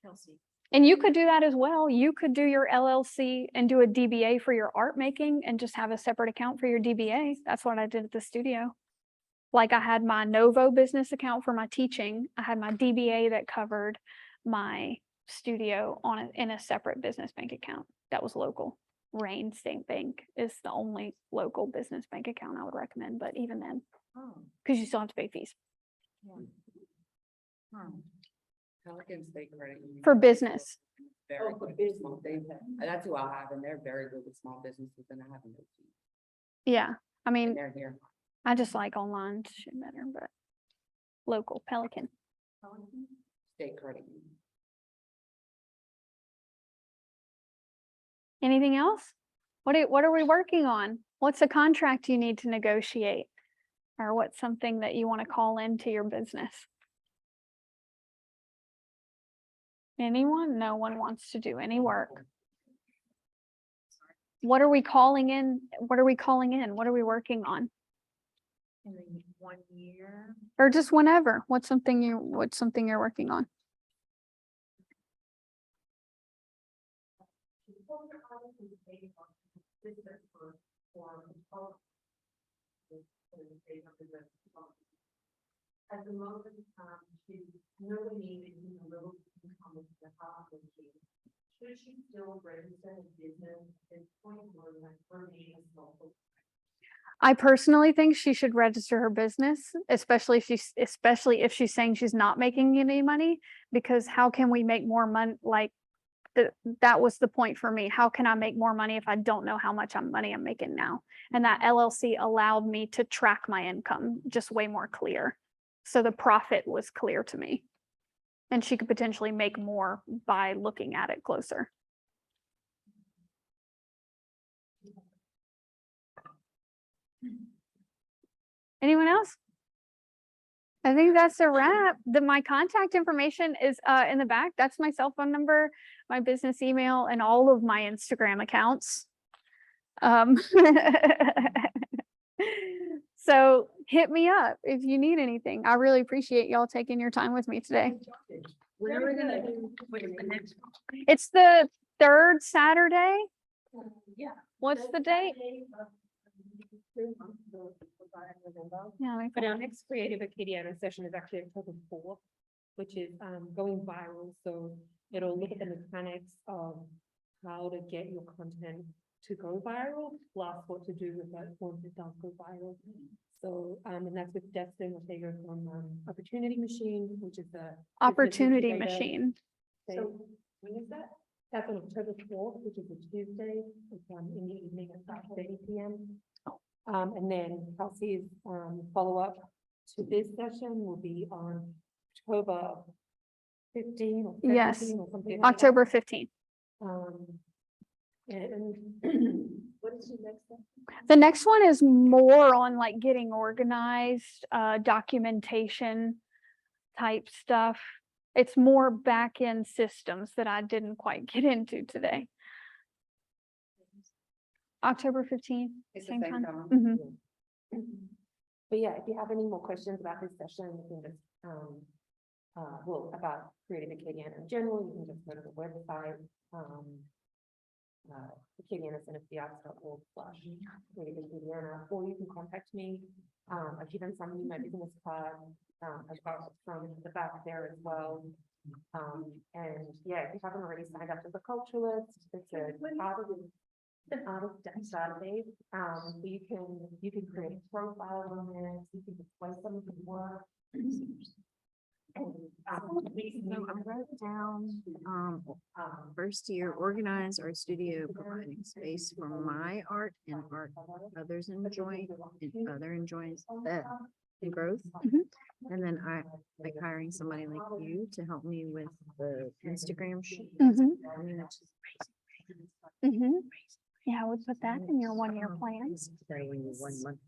Kelsey. And you could do that as well. You could do your LLC and do a DBA for your art making and just have a separate account for your DBA. That's what I did at the studio. Like I had my Novo business account for my teaching. I had my DBA that covered my studio in a separate business bank account that was local. Rain State Bank is the only local business bank account I would recommend, but even then, Oh, because you still have to pay fees yeah. Hmm. Pelican State Credit Union. for business. Very Oh, for good. business. That's who I have, and they're very good with small businesses, and I have no fee. Yeah, I mean, And they're here. I just like online shit better, but local Pelican. State Credit Union. Anything else? What are we working on? What's a contract you need to negotiate? Or what's something that you want to call into your business? Anyone? No one wants to do any work. What are we calling in? What are we calling in? What are we working on? In the 1 year. Or just whenever. What's something you're working on? At the moment, she's nobody making a little income with the house. Should she still register a business at this point or like remain a sole? I personally think she should register her business, especially if she's saying she's not making any money, because how can we make more money? Like that was the point for me. How can I make more money if I don't know how much money I'm making now? And that LLC allowed me to track my income just way more clear. So the profit was clear to me. And she could potentially make more by looking at it closer. Anyone else? I think that's a wrap. My contact information is in the back. That's my cell phone number, my business email, and all of my Instagram accounts. So hit me up if you need anything. I really appreciate y'all taking your time with me today. When are we gonna do, what is the next one? It's the third Saturday. Yeah. What's the date? Yeah, let me But our next creative Acadiana session is actually October 4th, which is going viral. So it'll look at the mechanics of how to get your content to go viral, plus what to do with that once it does go viral. So, and that's with Destin Ortega from Opportunity Machine, which is the Opportunity business incubator. Machine. So when is that? That's on October 4th, which is a Tuesday. It's in the evening at 5:30 p.m. And then Kelsey's follow-up to this session will be on October 15 or 17 Yes. or something. like that. October 15th. And what is your next step? The next one is more on like getting organized, documentation type stuff. It's more back-end systems that I didn't quite get into today. October 15th, It's the same same time. time. Mhm. But yeah, if you have any more questions about this session, you can just, well, about Creative Acadiana in general, you can just go to the website, acadianacenterforthearts.org/Creative Acadiana, or you can contact me. I've given some of you my business card, I've got from the back there as well. And yeah, if you haven't already signed up as a culturalist, it's a part of an artist database. So you can create a profile on there, you can display some of your work. And, So I wrote down, first year, organize our studio, providing space for my art and art others enjoy and other enjoys that and growth. And then I like hiring somebody like you to help me with the Instagram shoot. Yeah, I would put that in your 1-year plans. Starting in 1 month.